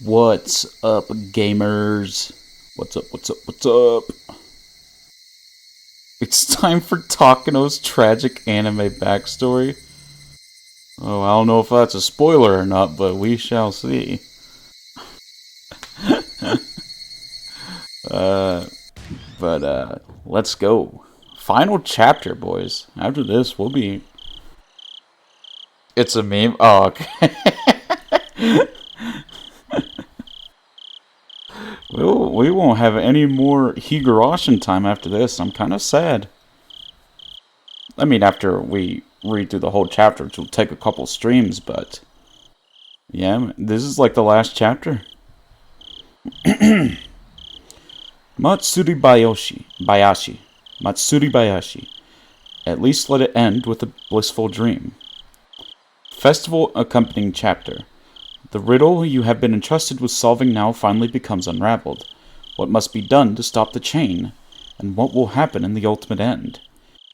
What's up, gamers? What's up, what's up, what's up? It's time for Takano's tragic anime backstory. Oh, I don't know if that's a spoiler or not, but we shall see. Let's go. Final chapter, boys. After this, we'll be... It's a meme? Oh, okay. We won't have any more Higurashi time after this. I'm kind of sad. I mean, after we read through the whole chapter, which will take a couple streams, but... Yeah, this is like the last chapter. Matsuri Bayashi. Matsuri Bayashi. At least let it end with a blissful dream. Festival accompanying chapter. The riddle you have been entrusted with solving now finally becomes unraveled. What must be done to stop the chain? And what will happen in the ultimate end?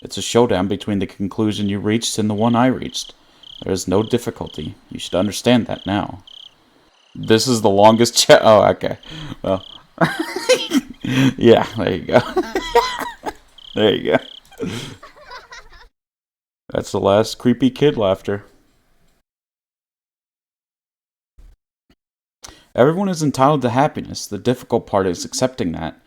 It's a showdown between the conclusion you reached and the one I reached. There is no difficulty. You should understand that now. This is the longest oh, okay. Well. Yeah, there you go. There you go. That's the last creepy kid laughter. Everyone is entitled to happiness. The difficult part is accepting that.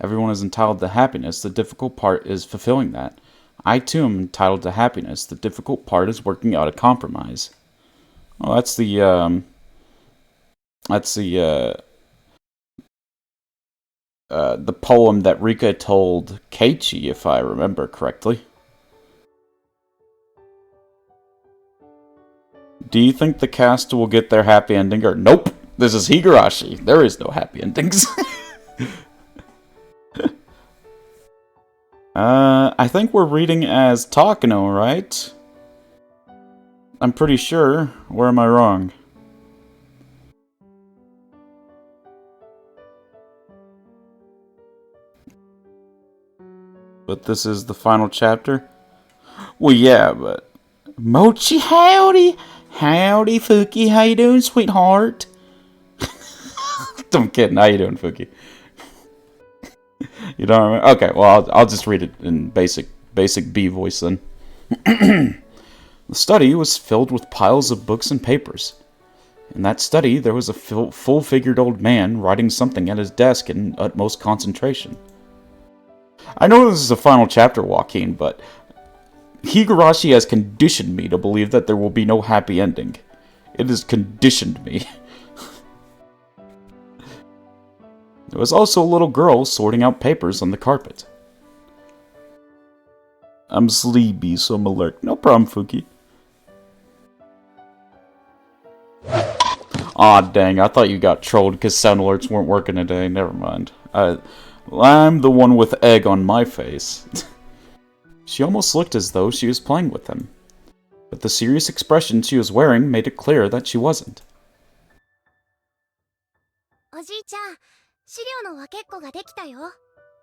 Everyone is entitled to happiness. The difficult part is fulfilling that. I too am entitled to happiness. The difficult part is working out a compromise. Well, that's the poem that Rika told Keiichi, if I remember correctly. Do you think the cast will get their happy ending or nope? This is Higurashi. There is no happy endings. I think we're reading as Takano, right? I'm pretty sure. Where am I wrong? But this is the final chapter? Well, yeah, but... Mochi, howdy! Howdy, Fuki. How you doing, sweetheart? I'm kidding. How you doing, Fuki? You don't remember? Okay, well, I'll just read it in basic B voice then. The study was filled with piles of books and papers. In that study, there was a full-figured old man writing something at his desk in utmost concentration. I know this is a final chapter, Joaquin, but Higurashi has conditioned me to believe that there will be no happy ending. It has conditioned me. There was also a little girl sorting out papers on the carpet. I'm sleepy, so I'm alert. No problem, Fuki. Aw, dang, I thought you got trolled because sound alerts weren't working today. Never mind. I'm the one with egg on my face. She almost looked as though she was playing with him. But the serious expression she was wearing made it clear that she wasn't.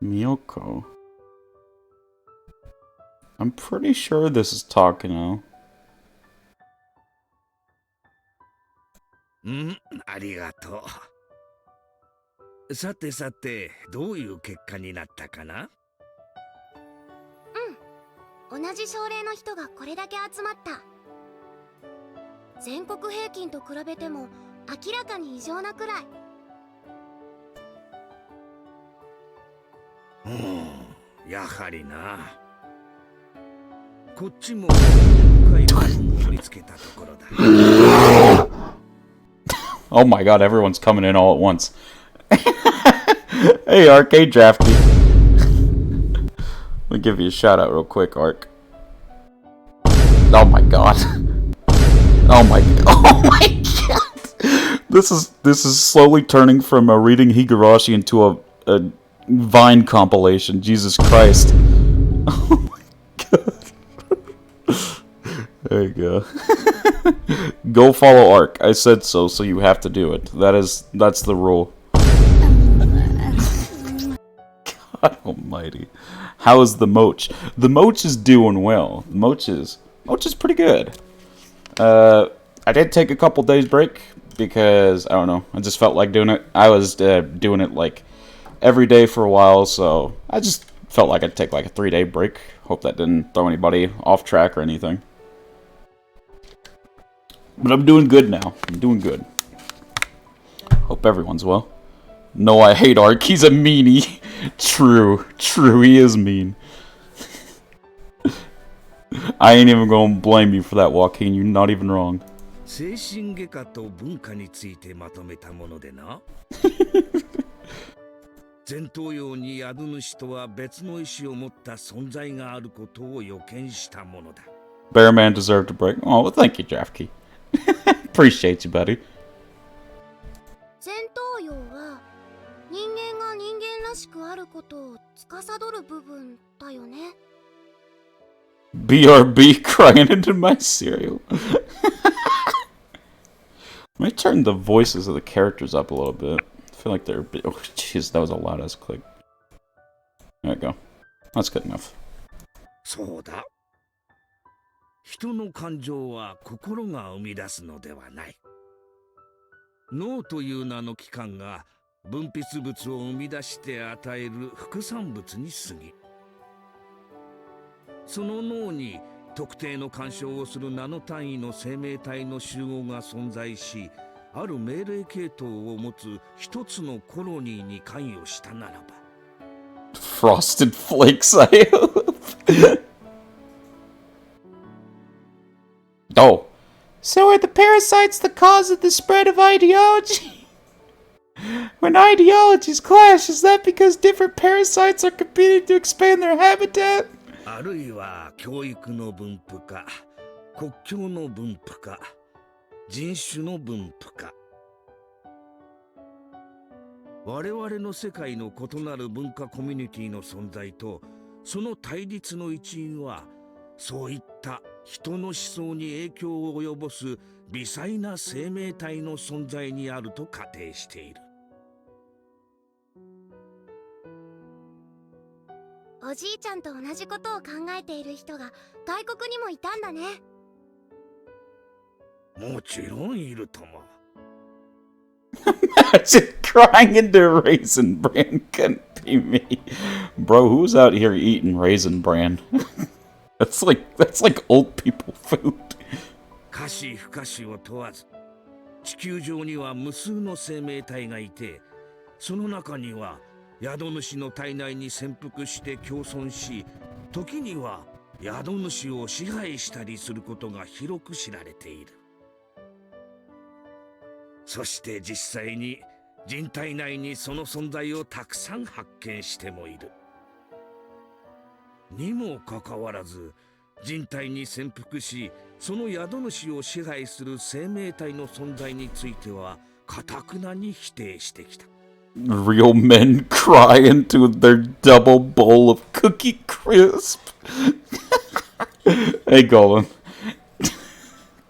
Miyoko. I'm pretty sure this is Takano. ありがとう。さてさて、どういう結果になったかな？同じ症例の人がこれだけ集まった。全国平均と比べても明らかに異常なくらい。やはりな。こっちも深い部分を見つけたところだ。Oh my god, everyone's coming in all at once. Hey, Arcade Drafty. Let me give you a shout out real quick, Ark. Oh my god. Oh my god. This is slowly turning from a reading Higurashi into a Vine compilation. Jesus Christ. Oh my god. There you go. Go follow Ark. I said so you have to do it. That's the rule. God almighty. How is the Moch? The Moch is doing well. Moch is pretty good. I did take a couple days break because, I don't know, I just felt like doing it. I was doing it, like, every day for a while, so I just felt like I'd take, like, a 3-day break. Hope that didn't throw anybody off track or anything. But I'm doing good now. I'm doing good. Hope everyone's well. No, I hate Ark. He's a meanie. True, he is mean. I ain't even gonna blame you for that, Joaquin. You're not even wrong. 精神外科と文化についてまとめたものでな。前頭葉に宿主とは別の意志を持った存在があることを予見したものだ。Bearman deserved a break. Oh, well, thank you, Draftkey. Appreciate you, buddy. 前頭葉は人間が人間らしくあることを司る部分だよね。BRB crying into my cereal. Let me turn the voices of the characters up a little bit. I feel like they're a bit... Oh, jeez, that was a loud ass click. There we go. That's good enough. そうだ。人の感情は心が生み出すのではない。脳という名の器官が分泌物を生み出して与える副産物に過ぎ。その脳に特定の干渉をするナノ単位の生命体の集合が存在し、ある命令系統を持つ一つのコロニーに関与したならば。Frosted Flakes, I hope. Oh. So are the parasites the cause of the spread of ideology? When ideologies clash, is that because different parasites are competing to expand their habitat? あるいは教育の分布か、国境の分布か、人種の分布か。我々の世界の異なる文化コミュニティの存在と、その対立の一因は、そういった人の思想に影響を及ぼす微細な生命体の存在にあると仮定している。おじいちゃんと同じことを考えている人が外国にもいたんだね。もちろんいるとも。Imagine crying into Raisin Bran couldn't be me. Bro, who's out here eating Raisin Bran? That's like old people food. 可視不可視を問わず、地球上には無数の生命体がいて、その中には宿主の体内に潜伏して共存し、時には宿主を支配したりすることが広く知られている。そして実際に人体内にその存在をたくさん発見してもいる。にもかかわらず、人体に潜伏し、その宿主を支配する生命体の存在については、頑なに否定してきた。Real men cry into their double bowl of Cookie Crisp. Hey, Golden.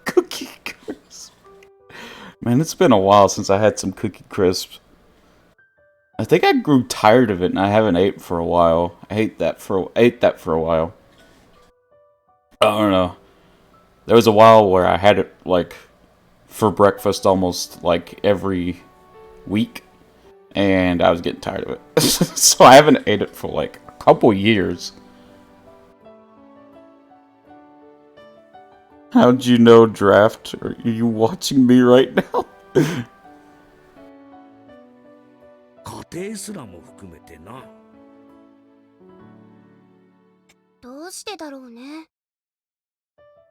Cookie Crisp. Man, it's been a while since I had some Cookie Crisp. I think I grew tired of it and I haven't ate for a while. I ate that for a while. I don't know. There was a while where I had it, like, for breakfast almost, like, every week. And I was getting tired of it. So I haven't ate it for like a couple years. How'd you know, Draft? Are you watching me right now? 家庭すらも含めてな。どうしてだろうね。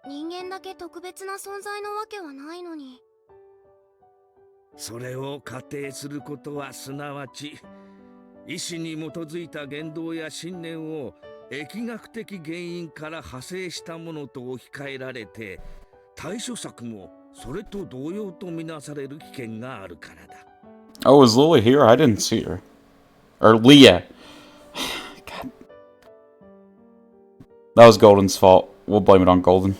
人間だけ特別な存在のわけはないのに。それを仮定することはすなわち、意志に基づいた言動や信念を疫学的原因から派生したものと置き換えられて、対処策もそれと同様とみなされる危険があるからだ。Oh, is Lily here? I didn't see her. Or Leah. God. That was Golden's fault. We'll blame it on Golden.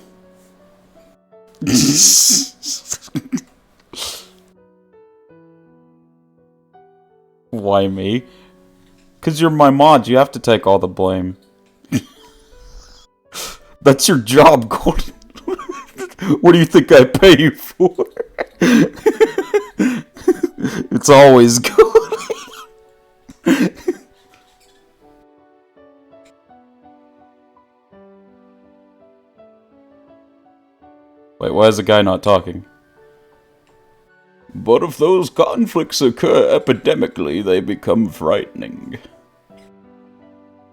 Why me? Because you're my mod, you have to take all the blame. That's your job, Golden. What do you think I pay you for? It's always good. Wait, why is the guy not talking? But if those conflicts occur epidemically, they become frightening.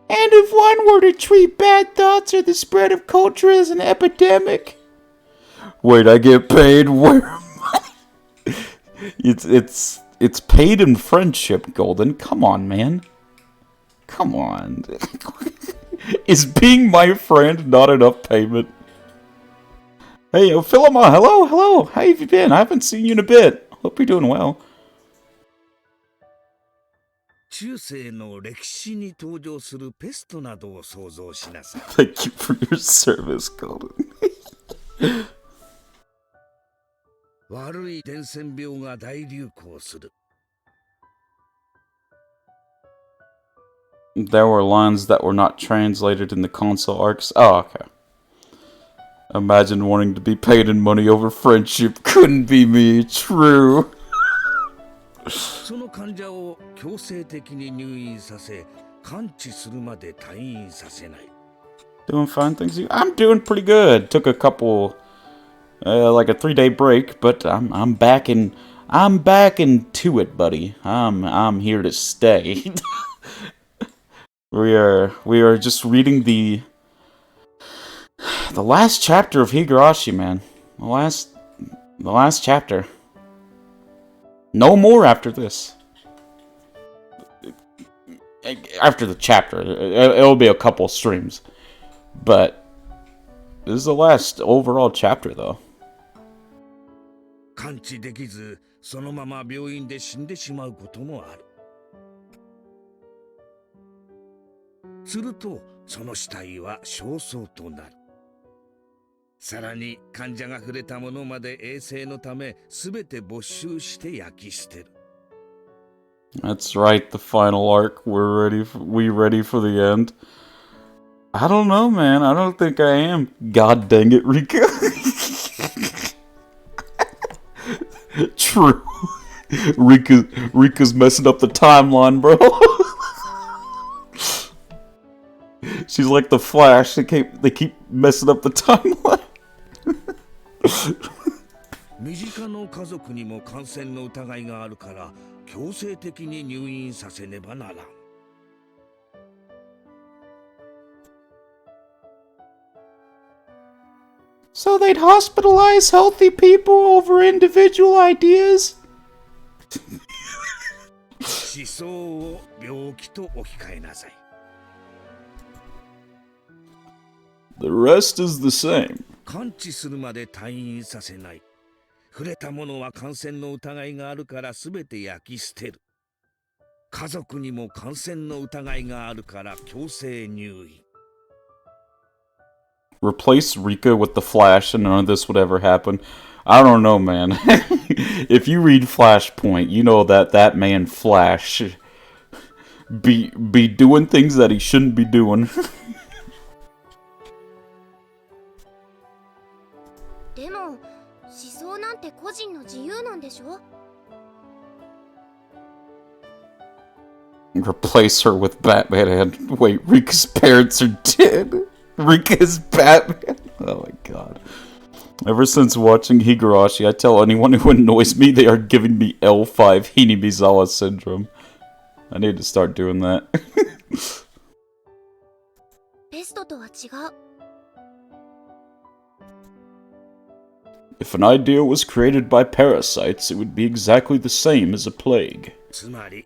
And if one were to treat bad thoughts or the spread of culture as an epidemic... Wait, I get paid where... It's paid in friendship, Golden. Come on, man. Come on. Is being my friend not enough payment? Hey, Philima, hello. How have you been? I haven't seen you in a bit. Hope you're doing well. 中世の歴史に登場するペストなどを想像しなさい。Thank you for your service, Golden. 悪い伝染病が大流行する。There were lines that were not translated in the console arcs. Oh, okay. Imagine wanting to be paid in money over friendship. Couldn't be me. True. その患者を強制的に入院させ、完治するまで退院させない。Doing fine, things. I'm doing pretty good. Took a couple, like a 3-day break, but I'm back into it, buddy. I'm here to stay. We are just reading the last chapter of Higurashi, man. The last chapter. No more after this. After the chapter, it'll be a couple streams, but this is the last overall chapter, though. 完治できず、そのまま病院で死んでしまうこともある。すると、その死体は焦燥となる。さらに患者が触れたものまで衛生のため全て没収して焼き捨てる。That's right, the final arc. We ready for the end? I don't know, man. I don't think I am. God dang it, Rika. True. Rika's messing up the timeline, bro. She's like the Flash. They keep messing up the timeline. 身近の家族にも感染の疑いがあるから強制的に入院させねばならん。So they'd hospitalize healthy people over individual ideas? 思想を病気と置き換えなさい。The rest is the same. 完治するまで退院させない。触れたものは感染の疑いがあるから全て焼き捨てる。家族にも感染の疑いがあるから強制入院。Replace Rika with the Flash and none of this would ever happen. I don't know, man. If you read Flashpoint, you know that man Flash be doing things that he shouldn't be doing. でも思想なんて個人の自由なんでしょ。 Replace her with Batman and wait, Rika's parents are dead. Rika's Batman. Oh my god. Ever since watching Higurashi, I tell anyone who annoys me they are giving me L5 Hinamizawa syndrome. I need to start doing that. ペストとは違う。 If an idea was created by parasites, it would be exactly the same as a plague. つまり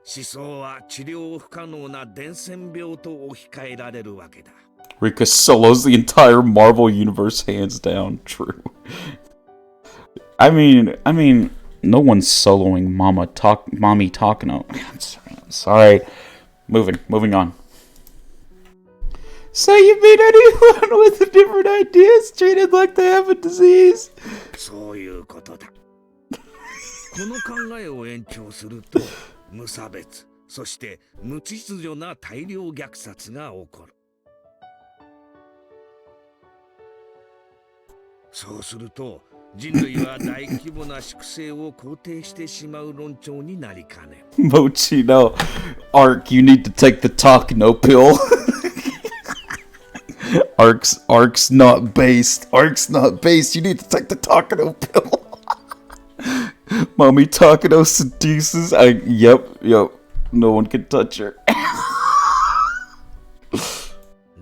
思想は治療不可能な伝染病と置き換えられるわけだ。 Rika solos the entire Marvel universe hands down. True. I mean, no one's soloing Mommy Takano. Sorry. Moving on. So you mean anyone with different ideas treated like they have a disease? そういうことだ。この考えを延長すると無差別、そして無秩序な大量虐殺が起こる。そうすると人類は大規模な粛清を肯定してしまう論調になりかねん。 Mochi, no. Ark, you need to take the Takano pill. Ark's not based. Ark's not based. You need to take the Takano pill. Mommy Takano seduces. Yep. No one can touch her.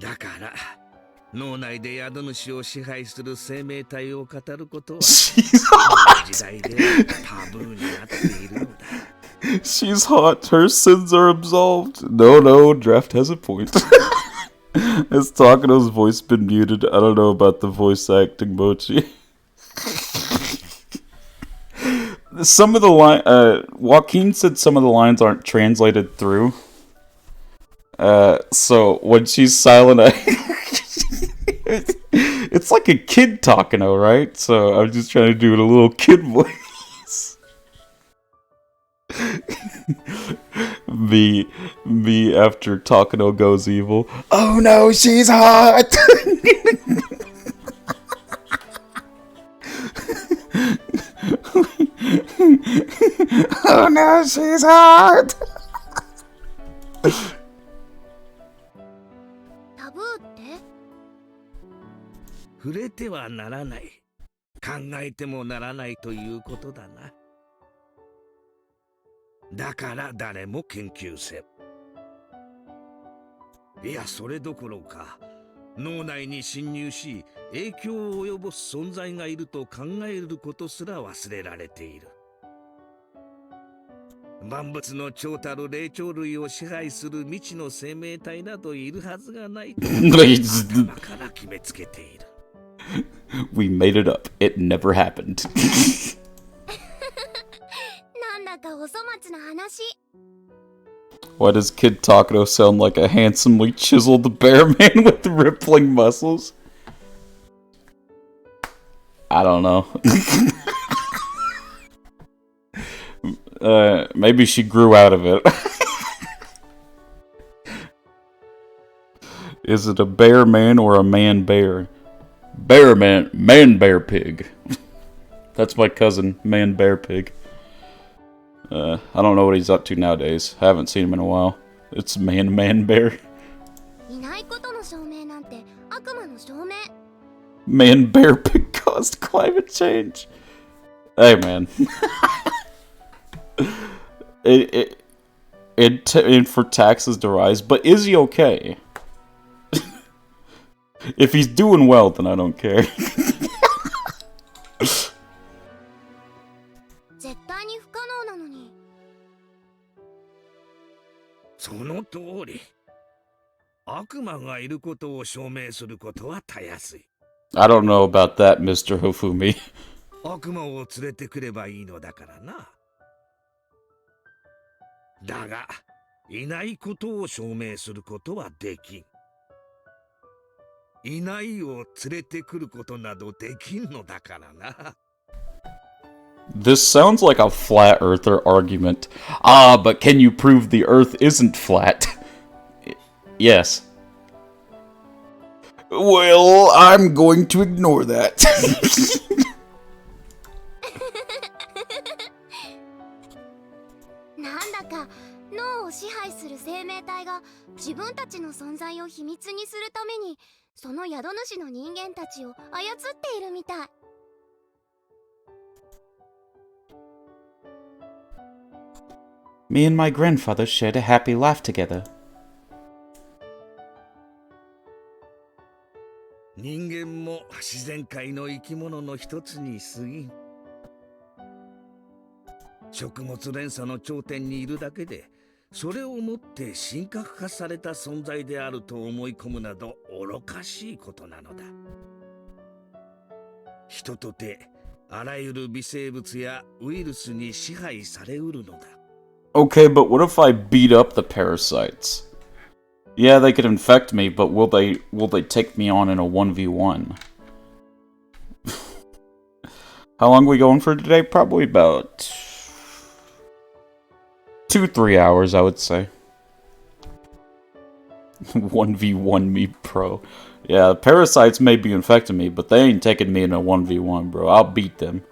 だから脳内で宿主を支配する生命体を語ることは She's こ hot. の時代でタブーになっているのだ。 She's hot. Her sins are absolved. No, Draft has a point. Has Takano's voice been muted? I don't know about the voice acting, Mochi. Some of the Joaquin said some of the lines aren't translated through. So when she's silent, it's like a kid Takano, right? So I'm just trying to do it a little kid voice. me after Takano goes evil. Oh no, she's hot! Oh no, she's hot! タブーって？触れてはならない、考えてもならないということだな。だから誰も研究せん。いや、それどころか脳内に侵入し影響を及ぼす存在がいると考えることすら忘れられている。万物の長たる霊長類を支配する未知の生命体などいるはずがないと頭から決めつけている。We made it up. It never happened. なんだかお粗末な話。 Why does Kid Takano sound like a handsomely chiseled bear man with rippling muscles? I don't know. Maybe she grew out of it. Is it a bear man or a man bear? Bear man bear pig. That's my cousin, man bear pig. I don't know what he's up to nowadays. I haven't seen him in a while. It's man bear. いないことの証明なんて悪魔の証明。 Man bear pig caused climate change. Hey man. And for taxes to rise, but is he okay? If he's doing well, then I don't care. 絶対に不可能なのに。その通り。悪魔がいることを証明することはたやすい。 I don't know about that, Mr. Hofumi. 悪魔を連れてくればいいのだからな。だが、いないことを証明することはできん。いないを連れてくることなどできんのだからな。 This sounds like a flat earther argument. Ah, but can you prove the earth isn't flat? Yes. Well, I'm going to ignore that. なんだか脳を支配する生命体が自分たちの存在を秘密にするためにその宿主の人間たちを操っているみたい。 Me and my grandfather shared a happy life together. 人間も自然界の生き物の一つに過ぎん。食物連鎖の頂点にいるだけで、それをもって神格化された存在であると思い込むなど愚かしいことなのだ。人とてあらゆる微生物やウイルスに支配されうるのだ。 Okay, but what if I beat up the parasites? Yeah, they could infect me, but will they take me on in a 1v1? How long are we going for today? Probably about 2-3 hours, I would say. 1v1 me, bro. Yeah, parasites may be infecting me, but they ain't taking me in a 1v1, bro. I'll beat them.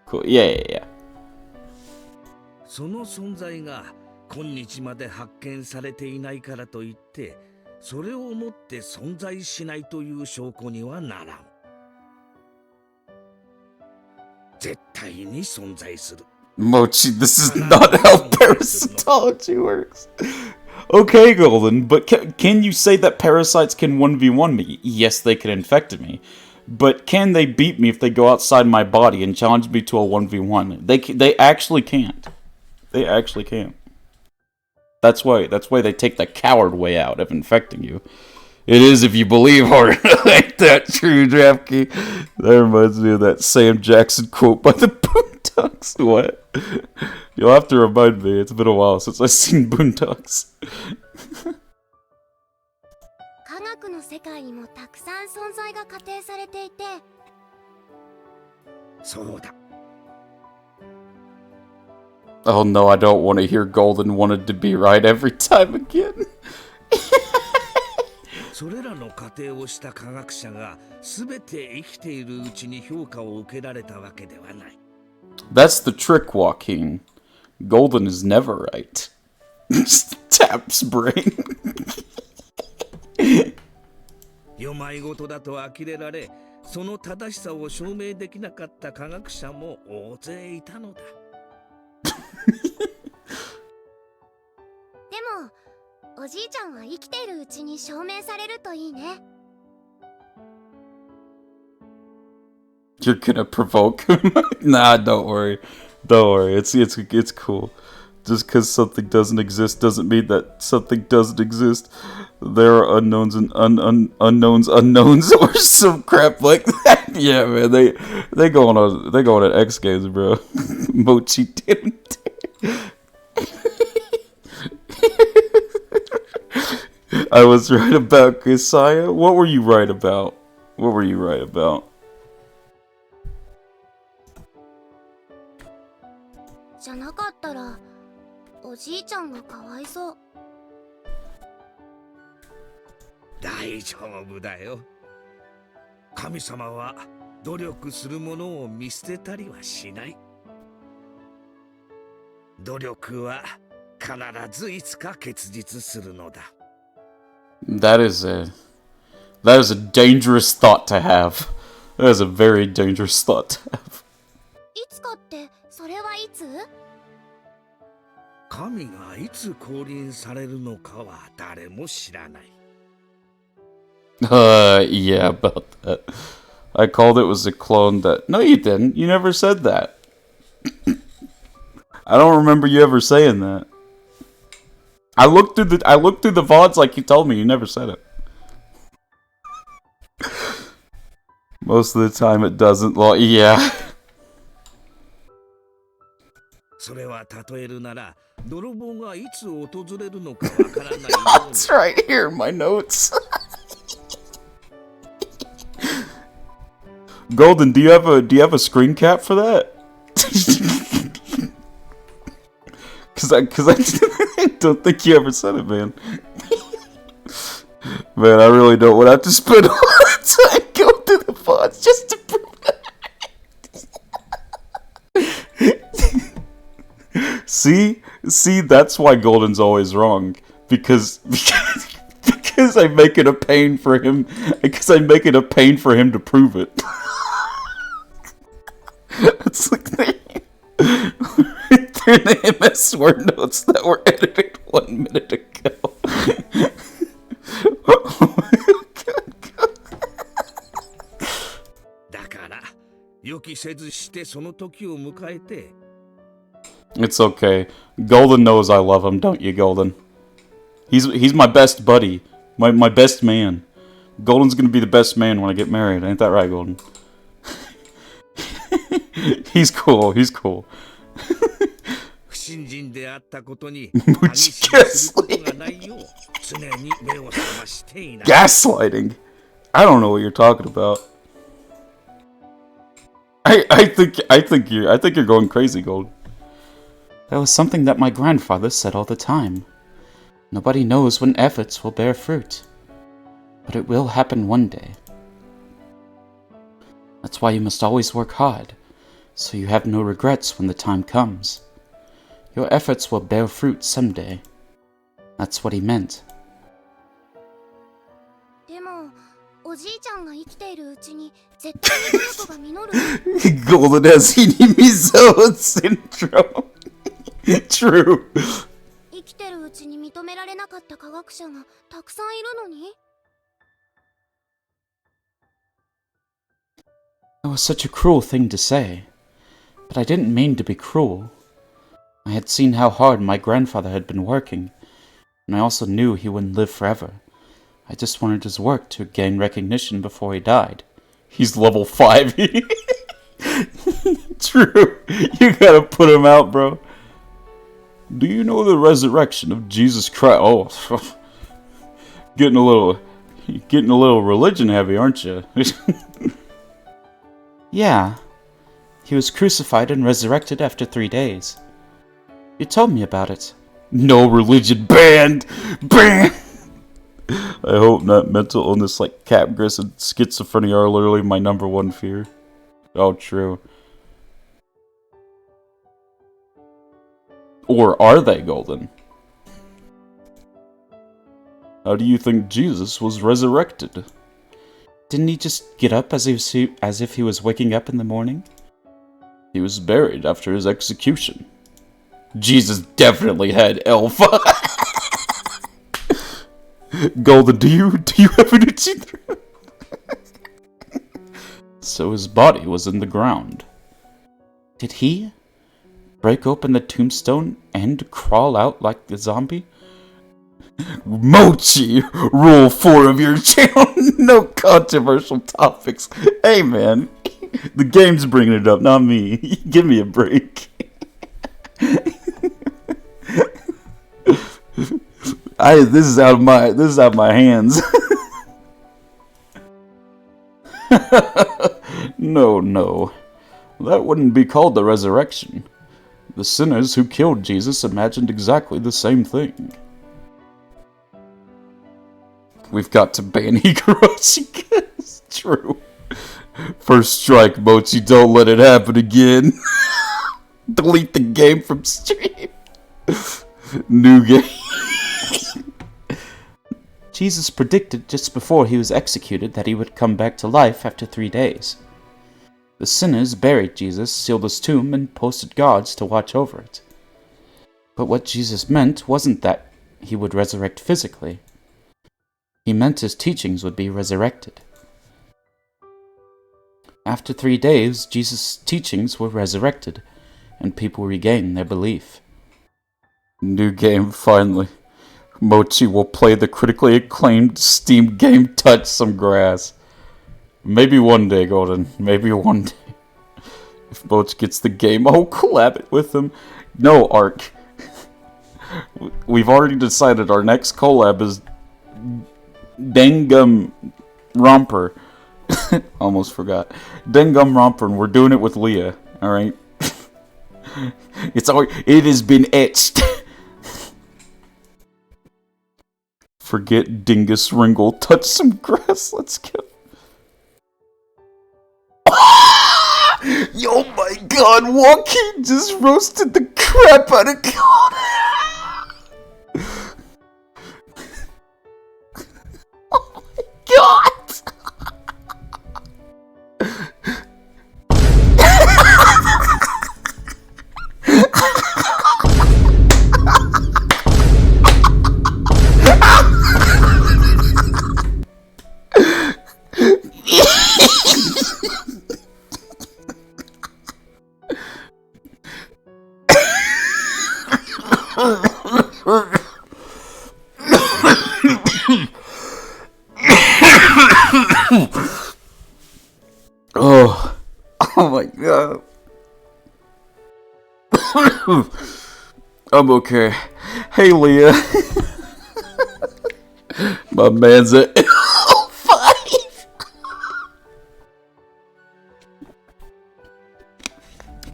Cool. Yeah. その存在が今日まで発見されていないからといって、それをもって存在しないという証拠にはならん。絶対に存在する。Mochi, this is not how parasitology works. Okay, Golden, but can you say that parasites can 1v1 me? Yes, they can infect me. But can they beat me if they go outside my body and challenge me to a 1v1? They actually can't. They actually can't. That's why they take the coward way out of infecting you. It is if you believe hard. Ain't that true, Draftkey? That reminds me of that Sam Jackson quote by the Boondocks. What? You'll have to remind me. It's been a while since I've seen Boondocks. 科学の世界にもたくさん存在が仮定されていて。そうだ。Oh no, I don't want to hear Golden wanted to be right every time again. それらの仮定をした科学者が全て生きているうちに評価を受けられたわけではない。That's the trick, Joaquin. Golden is never right. Taps brain. 世まいごとだと呆れられ、その正しさを証明できなかった科学者も大勢いたのだ。でもおじいちゃんは生きているうちに証明されるといいね。You're gonna provoke him? Nah, don't worry. Don't worry. It's cool. Just because something doesn't exist doesn't mean that something doesn't exist. There are unknowns and unknowns or some crap like that. Yeah, man, they going on X Games, bro. Mochi didn't. I was right about Kisaya. What were you right about? What were you right about? じゃなかったらおじいちゃんがかわいそう。大丈夫だよ。神様は努力する者を見捨てたりはしない。努力は必ずいつか結実するのだ。That is a dangerous thought to have. That is a very dangerous thought to have. いつかってそれはいつ？神がいつ降臨されるのかは誰も知らない。Yeah, about that. I called it was a clone that... No, you didn't. You never said that. I don't remember you ever saying that. I looked through the VODs like you told me. You never said it. Most of the time it doesn't. Well, yeah. それは例えるなら、泥棒がいつ訪れるのかわからないように。That's right here in my notes. Golden, do you have a screen cap for that? Cause I don't think you ever said it, man. Man, I really don't want to have to spend all that time going through the fonts just to prove that. See, that's why Golden's always wrong. Because I make it a pain for him. Because I make it a pain for him to prove it. It's like they're the MS Word notes that were edited 1 minute ago. Oh my God. だから予期せずしてその時を迎えて。It's okay. Golden knows I love him, don't you, Golden? He's my best buddy, my best man. Golden's gonna be the best man when I get married. Ain't that right, Golden? He's cool. 不信心であったことに Gaslighting? I don't know what you're talking about. I think you're going crazy, Gold. That was something that my grandfather said all the time. Nobody knows when efforts will bear fruit, but it will happen one day. That's why you must always work hard, so you have no regrets when the time comes. Your efforts will bear fruit someday. That's what he meant. でもおじいちゃんが生きているうちに絶対に努力が実る。 Golden has Hinimizo syndrome. True. 生きてるうちに認められなかった科学者がたくさんいるのに。 It was such a cruel thing to say, but I didn't mean to be cruel. I had seen how hard my grandfather had been working, and I also knew he wouldn't live forever. I just wanted his work to gain recognition before he died. He's level 5. True. You gotta put him out, bro. Do you know the resurrection of Jesus Christ? Oh, getting a little religion heavy, aren't you? Yeah. He was crucified and resurrected after 3 days. You told me about it. No religion banned! Banned! I hope not. Mental illness like Capgras and schizophrenia are literally my number one fear. Oh, true. Or are they, Golden? How do you think Jesus was resurrected? Didn't he just get up as if he was waking up in the morning? He was buried after his execution. Jesus definitely had Alpha. Golden, do you have an itchy throat? So his body was in the ground. Did he break open the tombstone and crawl out like a zombie? Mochi, rule 4 of your channel. No controversial topics. Hey man, the game's bringing it up, not me. Give me a break. This is out of my hands. No. That wouldn't be called the resurrection. The sinners who killed Jesus imagined exactly the same thing. We've got to ban Higurashi. It's true. First strike, Mochi, don't let it happen again. Delete the game from stream. New game. Jesus predicted just before he was executed that he would come back to life after 3 days. The sinners buried Jesus, sealed his tomb, and posted guards to watch over it. But what Jesus meant wasn't that he would resurrect physically. He meant his teachings would be resurrected. After 3 days, Jesus' teachings were resurrected, and people regained their belief. New game, finally. Mochi will play the critically acclaimed Steam game Touch Some Grass. Maybe one day, Golden. Maybe one day. If Mochi gets the game, I'll collab it with him. No, Ark. We've already decided our next collab is Dengum Romper. Almost forgot. Dengum Romper, and we're doing it with Leah. Alright? It has been etched. Forget Dingus Ringle. Touch some grass. Let's go. Yo, my God. Joaquin just roasted the crap out of God. Oh, my God. Oh my God. I'm okay. Hey, Leah. My man's at L5.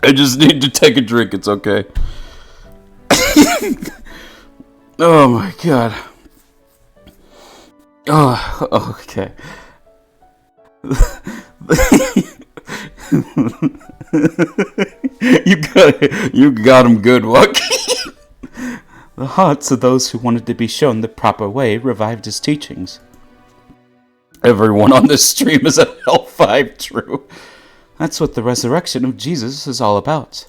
I just need to take a drink. It's okay. Oh my god. Oh, okay. you got him good, Joaquin. The hearts of those who wanted to be shown the proper way revived his teachings. Everyone on this stream is a L5 true. That's what the resurrection of Jesus is all about.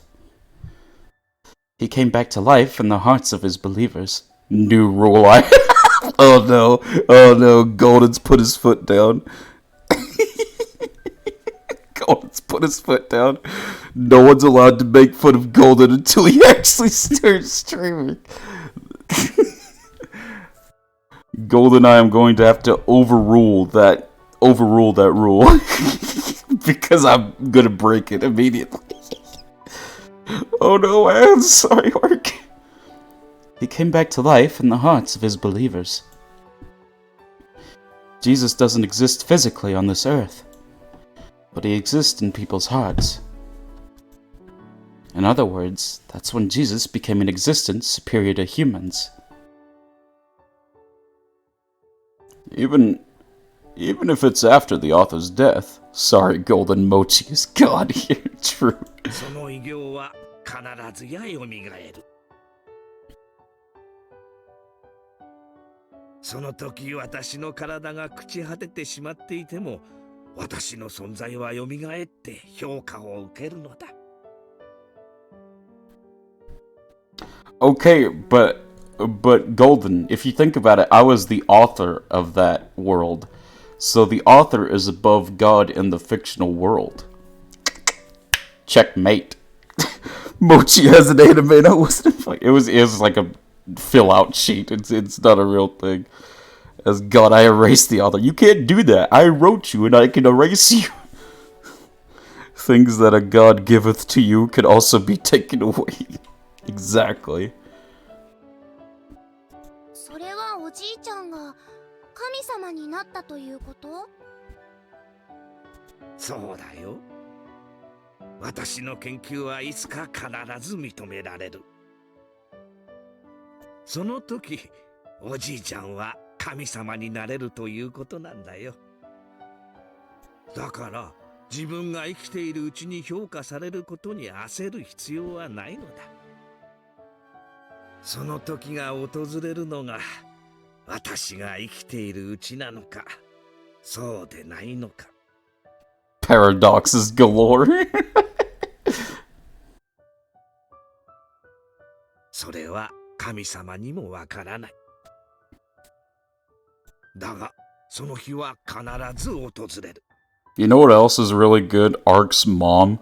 He came back to life in the hearts of his believers. New rule I Oh no, Golden's put his foot down. Golden's put his foot down. No one's allowed to make fun of Golden until he actually starts streaming. Golden, I am going to have to overrule that rule. Because I'm gonna break it immediately. Oh no, I'm sorry, Orc. He came back to life in the hearts of his believers. Jesus doesn't exist physically on this earth, but he exists in people's hearts. In other words, that's when Jesus became an existence superior to humans. Even if it's after the author's death. Sorry, Golden Mochi is God here, true. その偉業は必ずや蘇る。その時私の体が朽ち果ててしまっていても、私の存在は蘇って評価を受けるのだ。Okay, but Golden, if you think about it, I was the author of that world. So the author is above God in the fictional world. Checkmate. Mochi has an anime. No, it was like a fill-out sheet. It's not a real thing. As God, I erased the author. You can't do that. I wrote you and I can erase you. Things that a God giveth to you can also be taken away. Exactly. それはおじいちゃんが神様になったということ？そうだよ。私の研究はいつか必ず認められる。その時、おじいちゃんは神様になれるということなんだよ。だから自分が生きているうちに評価されることに焦る必要はないのだ。その時が訪れるのが私が生きているうちなのか、そうでないのか。Paradoxes galore. それは神様にもわからない。だが、その日は必ず訪れる。You know what else is really good? Ark's mom.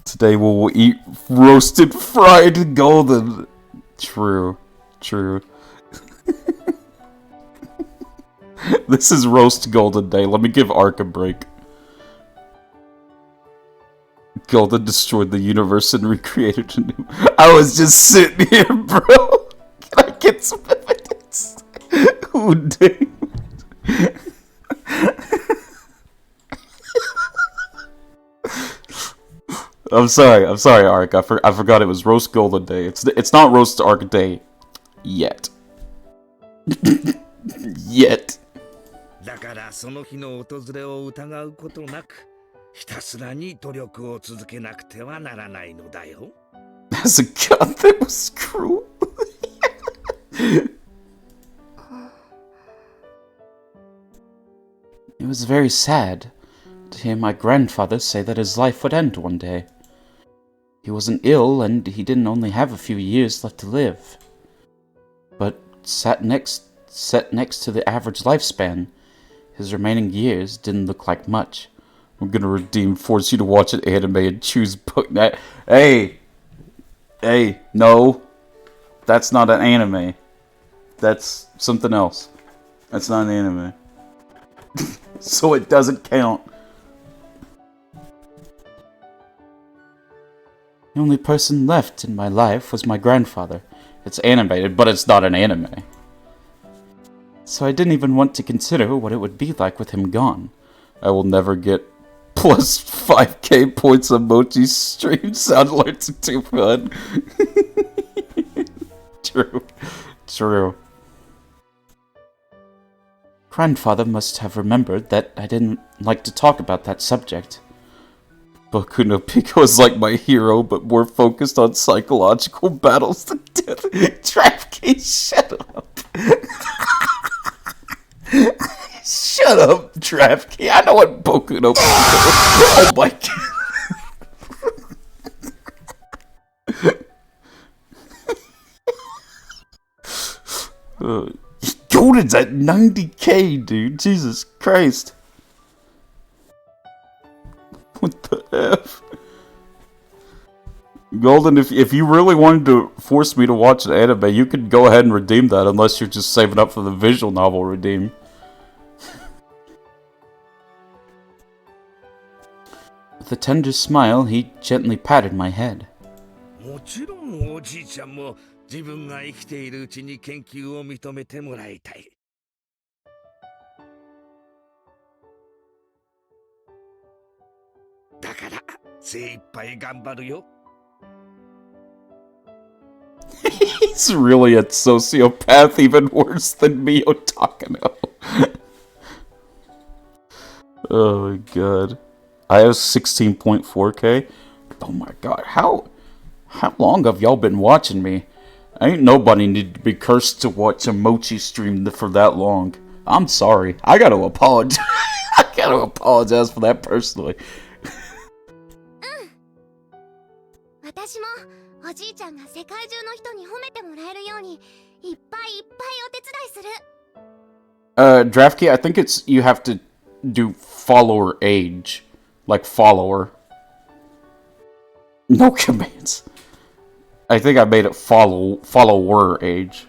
Today we will eat roasted fried golden. True. This is roast golden day. Let me give Ark a break. Golden destroyed the universe and recreated a new... I was just sitting here, bro. Can I get some evidence? Who did? I'm sorry, Ark. I forgot it was roast golden day. It's not roast Ark day yet. Yet. だからその日の訪れを疑うことなく、ひたすらに努力を続けなくてはならないのだよ。As a god, that was cruel. It was very sad to hear my grandfather say that his life would end one day. He wasn't ill, and he didn't only have a few years left to live. But set next to the average lifespan, his remaining years didn't look like much. I'm gonna force you to watch an anime and choose book. Hey, no, that's not an anime. That's something else. That's not an anime. So it doesn't count. The only person left in my life was my grandfather. It's animated, but it's not an anime. So I didn't even want to consider what it would be like with him gone. I will never get Plus 5k points on Mochi's stream. Sound alerts are too fun. True. True. Grandfather must have remembered that I didn't like to talk about that subject. Boku no Pico is like my hero, but more focused on psychological battles than death. Trapkey, shut up. Shut up, Trapkey. I know what Boku no Pico is. Oh my god. Golden's at 90k, dude. Jesus Christ. What the F? Golden, if you really wanted to force me to watch an anime, you could go ahead and redeem that, unless you're just saving up for the visual novel redeem. With a tender smile, he gently patted my head. もちろんおじいちゃんも自分が生きているうちに研究を認めてもらいたい。だから精一杯頑張るよ。He's really a sociopath, even worse than Mio Takano. Oh my god. I have 16.4k. Oh my god, how long have y'all been watching me? Ain't nobody need to be cursed to watch a Mochi stream for that long. I'm sorry. I gotta apologize. I gotta apologize for that personally. 私もおじいちゃんが世界中の人に褒めてもらえるようにいっぱいいっぱいお手伝いする。Draftkey, I think it's you have to do follower age, like follower. No commands. I think I made it follower age.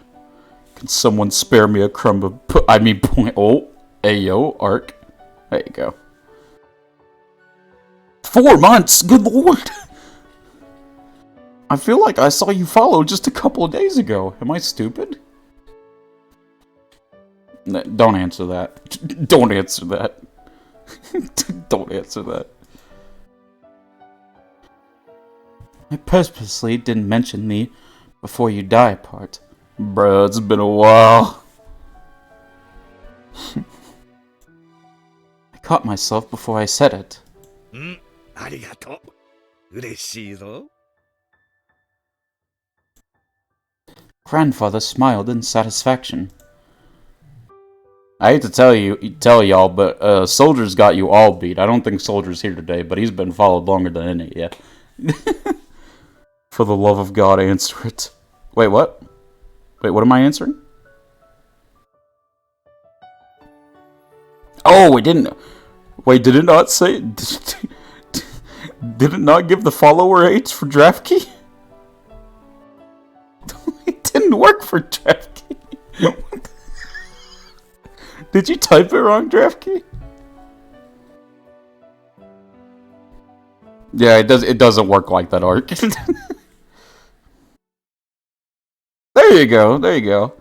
Can someone spare me a crumb of point? Oh, ayo, Arc. There you go. 4 months. Good lord. I feel like I saw you follow just a couple of days ago. Am I stupid? Don't answer that. Don't answer that. Don't answer that. I purposely didn't mention the before you die part. Bruh, it's been a while. I caught myself before I said it. ありがとう。嬉しいぞ。Grandfather smiled in satisfaction. I hate to tell y'all, but Soldier's got you all beat. I don't think Soldier's here today, but he's been followed longer than any of you. For the love of God, answer it. Wait, what? Wait, what am I answering? Oh, it didn't. Wait, did it not say? Did it not give the follower age for Draftkey? It didn't work for Draftkey. Did you type it wrong, Draftkey? Yeah, it doesn't work like that, Arc. There you go. There you go.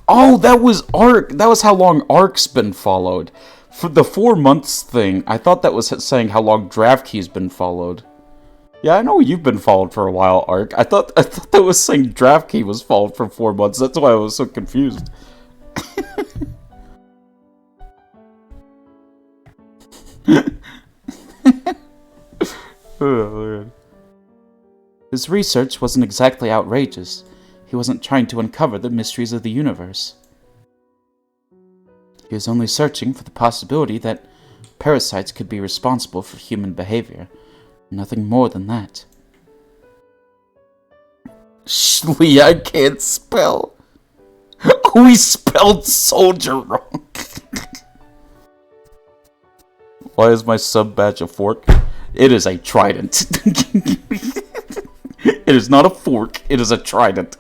Oh, that was Arc. That was how long Arc's been followed. For the 4 months thing, I thought that was saying how long Draftkey's been followed. Yeah, I know you've been followed for a while, Arc. I thought that was saying Draftkey was followed for 4 months. That's why I was so confused. Oh, man. His research wasn't exactly outrageous. He wasn't trying to uncover the mysteries of the universe. He was only searching for the possibility that parasites could be responsible for human behavior. Nothing more than that. Shlee, I can't spell. Oh, he spelled soldier wrong. Why is my sub badge a fork? It is a trident. It is not a fork, it is a trident.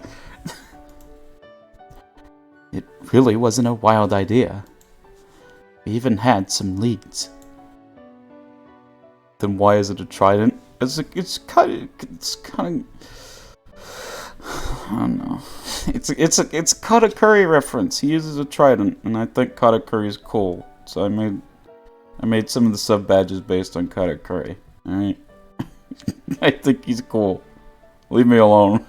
It really wasn't a wild idea. We even had some leads. Then why is it a trident? It's kind of I don't know. It's a Katakuri reference. He uses a trident, and I think Katakuri is cool. So I made I made some of the sub badges based on Katakuri. Alright. I think he's cool. Leave me alone.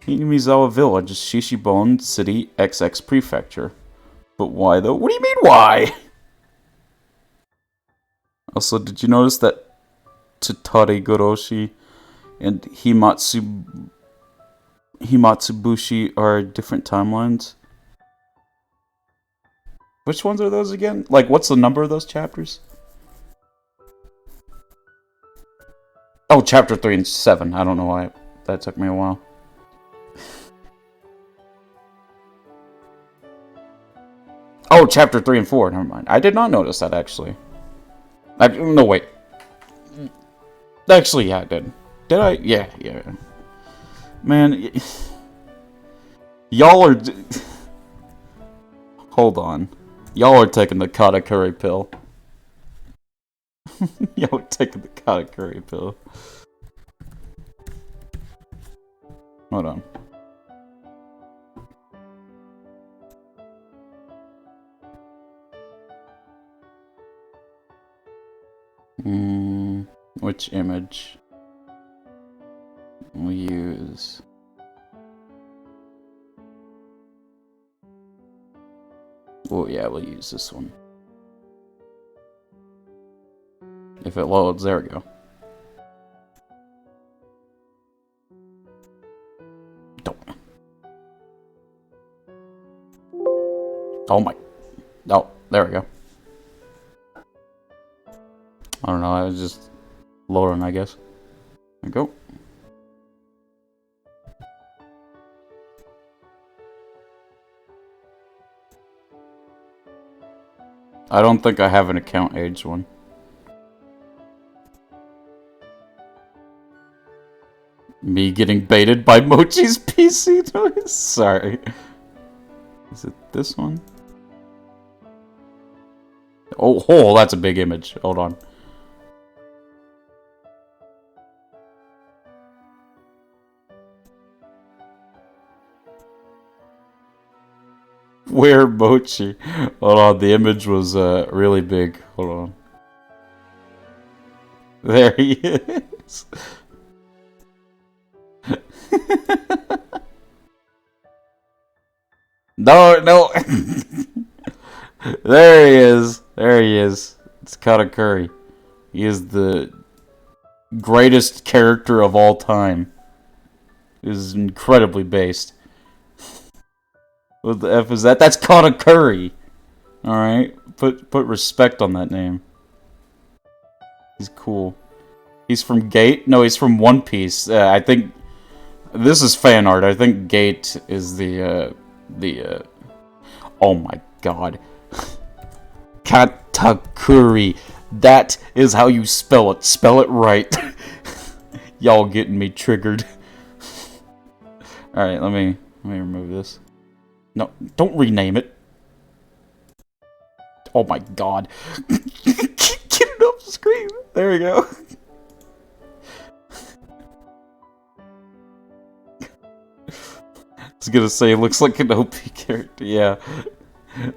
Hinamizawa Village is Shishibone City XX Prefecture. But why though? What do you mean why? Also, did you notice that Tatari Goroshi and Himatsubushi are different timelines? Which ones are those again? Like, what's the number of those chapters? Oh, chapter 3 and 7. I don't know why that took me a while. Oh, chapter 3 and 4. Never mind. I did not notice that, actually. No, wait. Actually, yeah, I did. Did I? Yeah. Man, y'all are... Hold on. Y'all are taking the Katakuri pill. Y'all are taking the Katakuri pill. Hold on. Which image we use? Oh yeah, we'll use this one. If it loads, there we go. Don't. Oh my. Oh, there we go. I don't know, I was just loading, I guess. There we go. I don't think I have an account age one. Me getting baited by Mochi's PC noise? Sorry. Is it this one? Oh, that's a big image. Hold on. Where Mochi? Hold on, the image was really big. Hold on. There he is. No. There he is. It's Katakuri. He is the greatest character of all time. He is incredibly based. What the F is that? That's Katakuri! Alright? Put respect on that name. He's cool. He's from Gate? No, he's from One Piece. I think... This is fan art. I think Gate is the oh my god. Katakuri. That is how you spell it. Spell it right. Y'all getting me triggered. Alright, let me remove this. No, don't rename it. Oh my god. Get it off the screen. There we go. I was gonna say, it looks like an OP character. Yeah.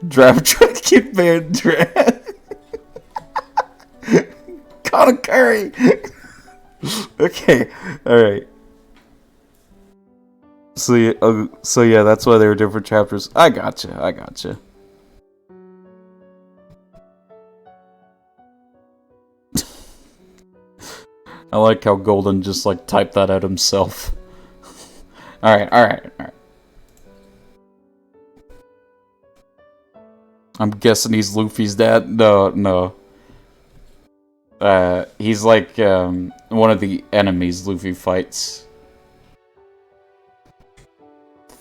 Draft trying to get banned. Draft. Katakuri. Okay. Alright. So yeah, that's why they were different chapters. I gotcha. I like how Golden just like typed that out himself. Alright. I'm guessing he's Luffy's dad. No. He's like one of the enemies Luffy fights.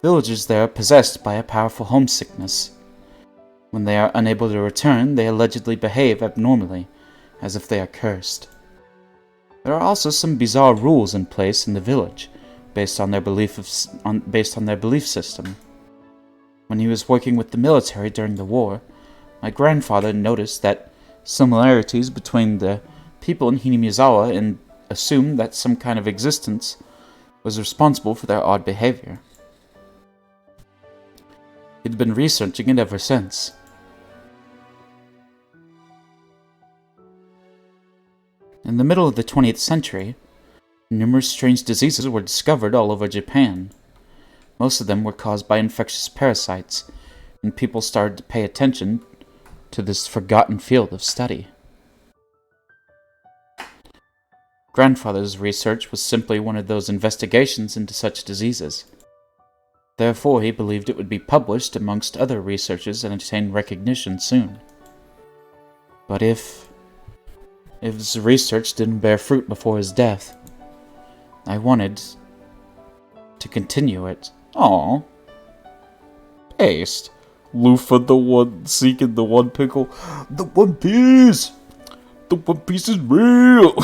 Villagers there are possessed by a powerful homesickness. When they are unable to return, they allegedly behave abnormally, as if they are cursed. There are also some bizarre rules in place in the village, based on their belief system. When he was working with the military during the war, my grandfather noticed that similarities between the people in Hinamizawa and assumed that some kind of existence was responsible for their odd behavior. He'd been researching it ever since. In the middle of the 20th century, numerous strange diseases were discovered all over Japan. Most of them were caused by infectious parasites, and people started to pay attention to this forgotten field of study. Grandfather's research was simply one of those investigations into such diseases. Therefore, he believed it would be published amongst other researches and attain recognition soon. But if his research didn't bear fruit before his death, I wanted to continue it. Aww. Paste. Luffy the one seeking the one pickle. The One Piece! The One Piece is real!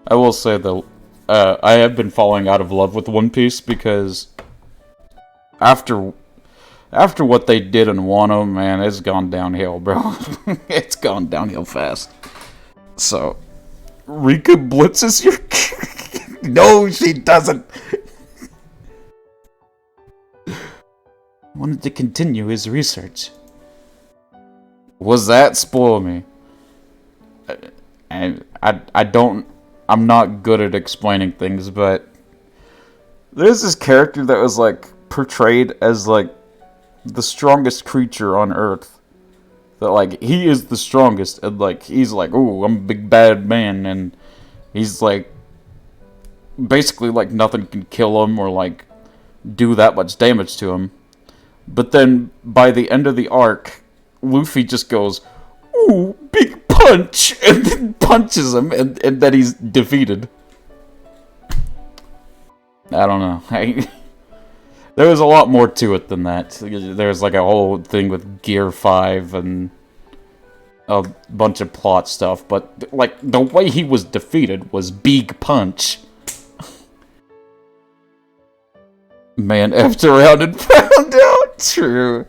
I will say though, I have been falling out of love with One Piece because after what they did in Wano, man, it's gone downhill, bro. It's gone downhill fast. So, Rika blitzes your... No, she doesn't! Wanted to continue his research. Was that spoil me? I'm not good at explaining things, but there's this character that was like portrayed as like the strongest creature on Earth. That like he is the strongest, and like he's like, oh, I'm a big bad man, and he's like basically like nothing can kill him or like do that much damage to him. But then by the end of the arc, Luffy just goes, ooh, big punch, and then punches him, and then he's defeated. I don't know. There was a lot more to it than that. There's like a whole thing with Gear 5 and a bunch of plot stuff, but like the way he was defeated was big punch. Man, after round and found out. True.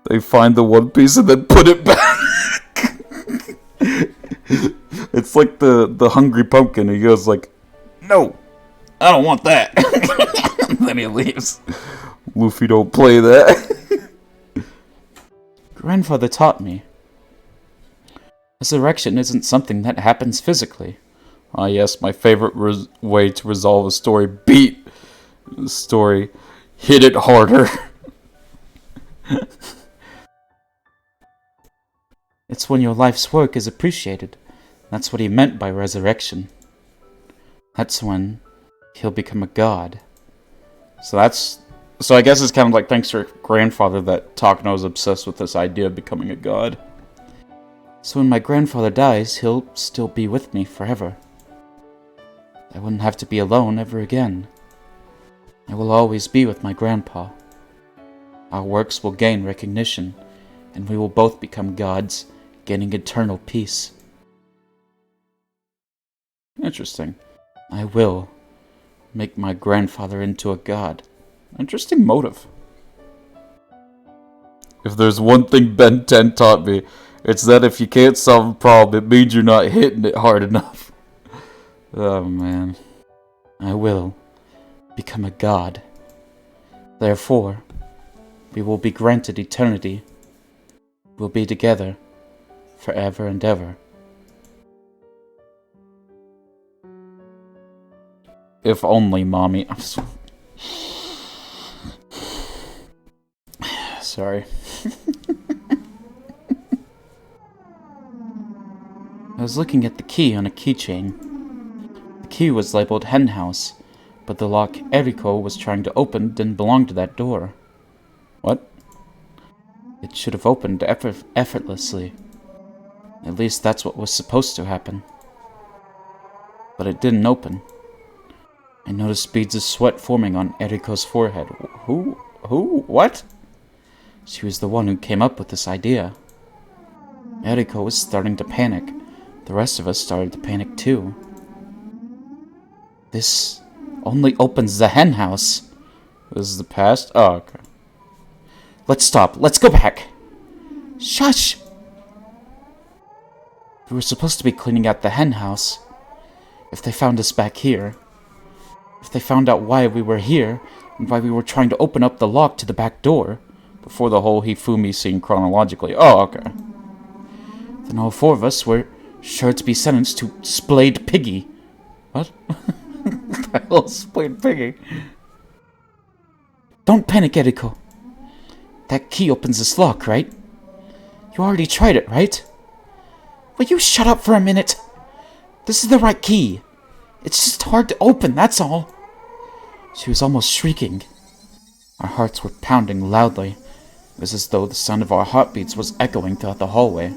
They find the One Piece and then put it back. It's like the hungry pumpkin. He goes like, no, I don't want that. And then he leaves. Luffy don't play that. Grandfather taught me. Resurrection isn't something that happens physically. Ah yes, my favorite way to resolve a story. Beat the story. Hit it harder. It's when your life's work is appreciated. That's what he meant by resurrection. That's when he'll become a god. So I guess it's kind of like thanks to your grandfather that Takano is obsessed with this idea of becoming a god. So when my grandfather dies, he'll still be with me forever. I wouldn't have to be alone ever again. I will always be with my grandpa. Our works will gain recognition, and we will both become gods, gaining eternal peace. Interesting. I will make my grandfather into a god. Interesting motive. If there's one thing Ben 10 taught me, it's that if you can't solve a problem, it means you're not hitting it hard enough. Oh man. I will become a god. Therefore, we will be granted eternity. We'll be together forever and ever. If only, Mommy. I'm sorry. I was looking at the key on a keychain. The key was labeled Hen House, but the lock Eriko was trying to open didn't belong to that door. What? It should have opened effortlessly. At least that's what was supposed to happen. But it didn't open. I noticed beads of sweat forming on Eriko's forehead. Who? What? She was the one who came up with this idea. Eriko was starting to panic. The rest of us started to panic too. This only opens the hen house. This is the past? Oh, okay. Let's stop. Let's go back. Shush! We were supposed to be cleaning out the hen house. If they found us back here, if they found out why we were here, and why we were trying to open up the lock to the back door, before the whole Hifumi scene chronologically. Oh, okay. Then all four of us were sure to be sentenced to splayed piggy. What? The hell is splayed piggy? Don't panic, Eriko. That key opens this lock, right? You already tried it, right? Will you shut up for a minute? This is the right key. It's just hard to open, that's all. She was almost shrieking. Our hearts were pounding loudly. It was as though the sound of our heartbeats was echoing throughout the hallway.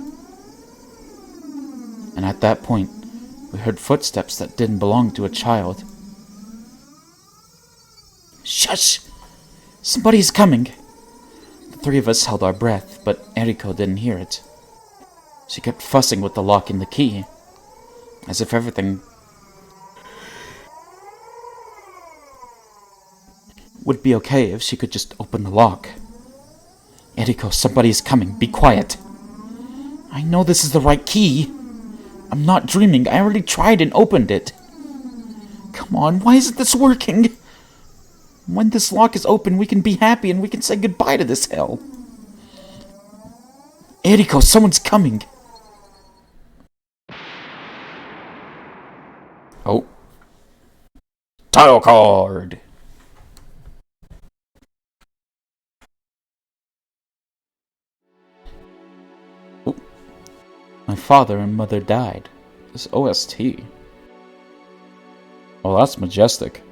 And at that point, we heard footsteps that didn't belong to a child. Shush! Somebody's coming! The three of us held our breath, but Eriko didn't hear it. She kept fussing with the lock and the key, as if everything would be okay if she could just open the lock. Eriko, somebody's coming. Be quiet. I know this is the right key. I'm not dreaming. I already tried and opened it. Come on, why isn't this working? When this lock is open, we can be happy and we can say goodbye to this hell. Eriko, someone's coming. Oh. Title card. Oh. My father and mother died. This OST. Oh, that's majestic.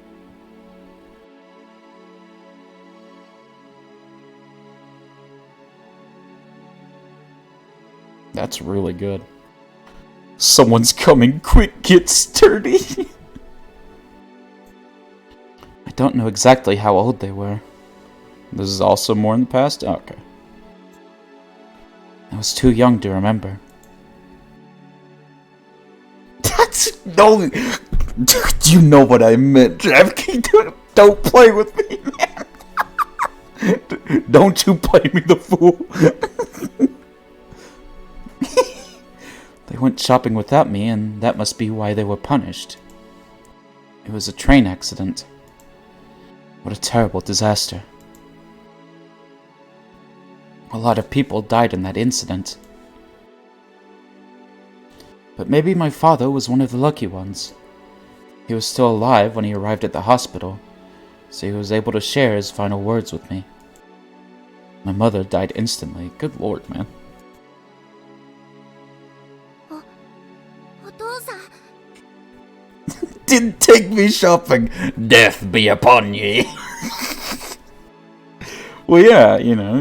That's really good. Someone's coming. Quick, get sturdy. I don't know exactly how old they were. This is also more in the past? Okay. I was too young to remember. That's... No... Do you know what I meant, Jeff? Don't play with me, man. Don't you play me the fool. They went shopping without me, and that must be why they were punished. It was a train accident. What a terrible disaster. A lot of people died in that incident. But maybe my father was one of the lucky ones. He was still alive when he arrived at the hospital, so he was able to share his final words with me. My mother died instantly. Good lord, man. Didn't take me shopping. Death be upon ye. Well, yeah, you know,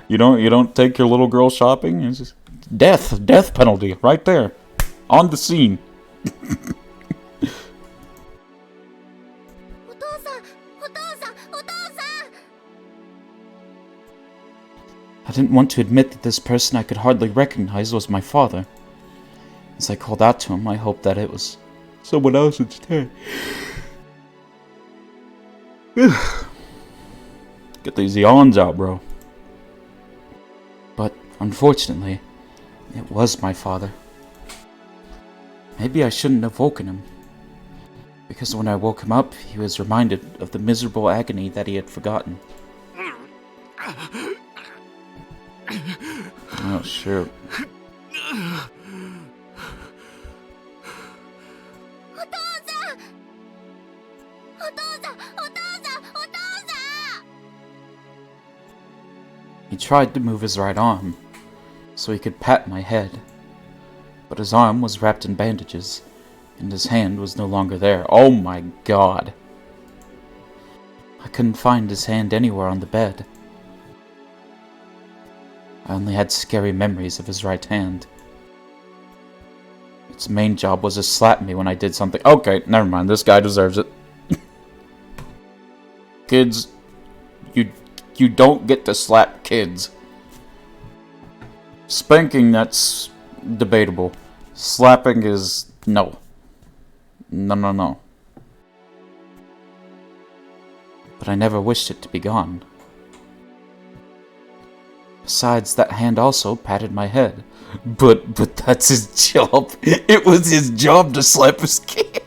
you don't take your little girl shopping. It's just death penalty right there, on the scene. I didn't want to admit that this person I could hardly recognize was my father. As I called out to him, I hoped that it was someone else instead. Get these yawns out, bro. But, unfortunately, it was my father. Maybe I shouldn't have woken him. Because when I woke him up, he was reminded of the miserable agony that he had forgotten. Oh, shoot. He tried to move his right arm, so he could pat my head. But his arm was wrapped in bandages, and his hand was no longer there. Oh my god. I couldn't find his hand anywhere on the bed. I only had scary memories of his right hand. Its main job was to slap me when I did something. Okay, never mind. This guy deserves it. Kids, you don't get to slap kids. Spanking, that's debatable. Slapping is no. No. But I never wished it to be gone. Besides, that hand also patted my head. But that's his job. It was his job to slap his kid.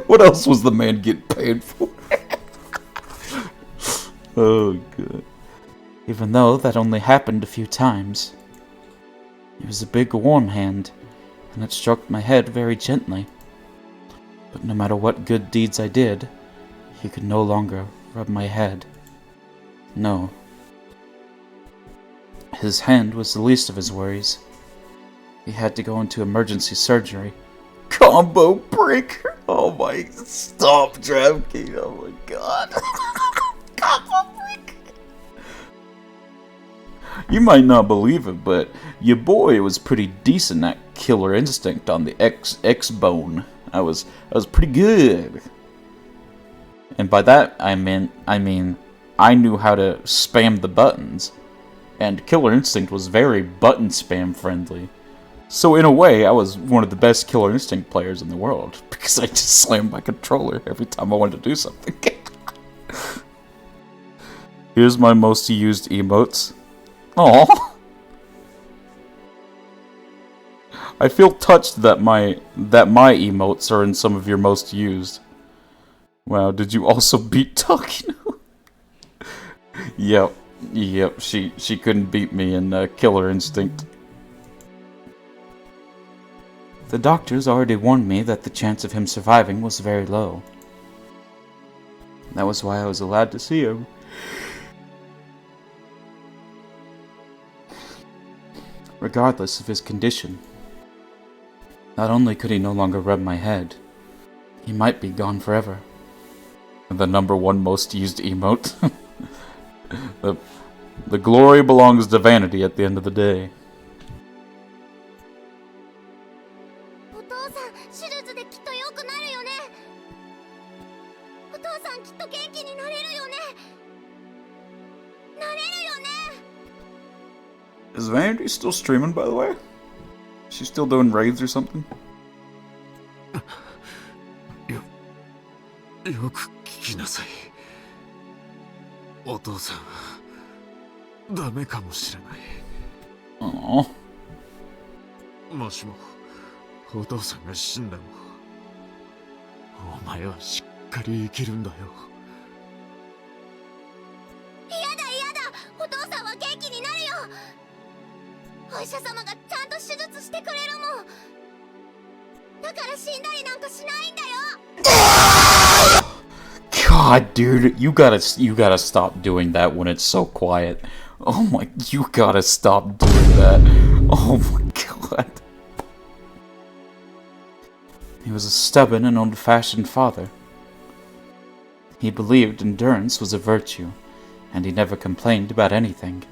What else was the man getting paid for? Oh, good. Even though that only happened a few times. It was a big warm hand, and it stroked my head very gently. But no matter what good deeds I did, he could no longer rub my head. No. His hand was the least of his worries. He had to go into emergency surgery. Combo breaker! Oh my... Stop, DraftKings! Oh my god! Combo breaker! You might not believe it, but your boy was pretty decent at Killer Instinct on the X-Bone. I was pretty good. And by that, I mean, I knew how to spam the buttons. And Killer Instinct was very button spam friendly. So in a way, I was one of the best Killer Instinct players in the world. Because I just slammed my controller every time I wanted to do something. Here's my most used emotes. Aww. I feel touched that my emotes are in some of your most used. Wow, did you also beat Takino? Yep, she couldn't beat me in Killer Instinct. The doctors already warned me that the chance of him surviving was very low. That was why I was allowed to see him. Regardless of his condition. Not only could he no longer rub my head, he might be gone forever. The #1 most used emote. The glory belongs to vanity at the end of the day. お父さん、手術できっと良くなるよね。お父さんきっと元気になれるよね。なれるよね。 Is Vanity still streaming, by the way? She's still doing raids or something? よく聞きなさい。お父さんはダメかもしれない。Aww. もしもお父さんが死んでも、お前はしっかり生きるんだよ。嫌だ嫌だ、お父さんは元気になるよ。お医者様がちゃんと手術してくれるもん。だから死んだりなんかしないんだよ。 God, dude, you gotta stop doing that when it's so quiet. Oh my, you gotta stop doing that. Oh my god. He was a stubborn and old-fashioned father. He believed endurance was a virtue, and he never complained about anything.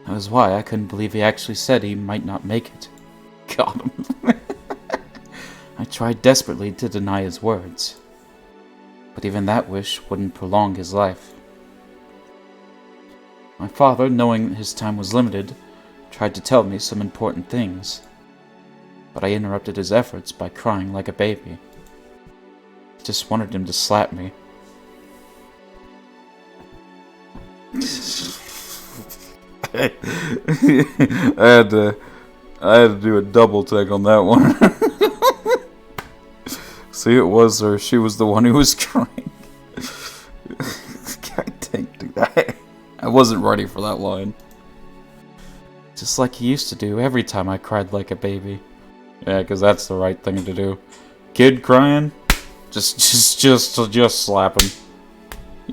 That was why I couldn't believe he actually said he might not make it. Got him. I tried desperately to deny his words. But even that wish wouldn't prolong his life. My father, knowing his time was limited, tried to tell me some important things. But I interrupted his efforts by crying like a baby. I just wanted him to slap me. I had to do a double take on that one. See, it was her. She was the one who was crying. God dang, dude. I wasn't ready for that line. Just like he used to do every time I cried like a baby. Yeah, because that's the right thing to do. Kid crying? Just slap him.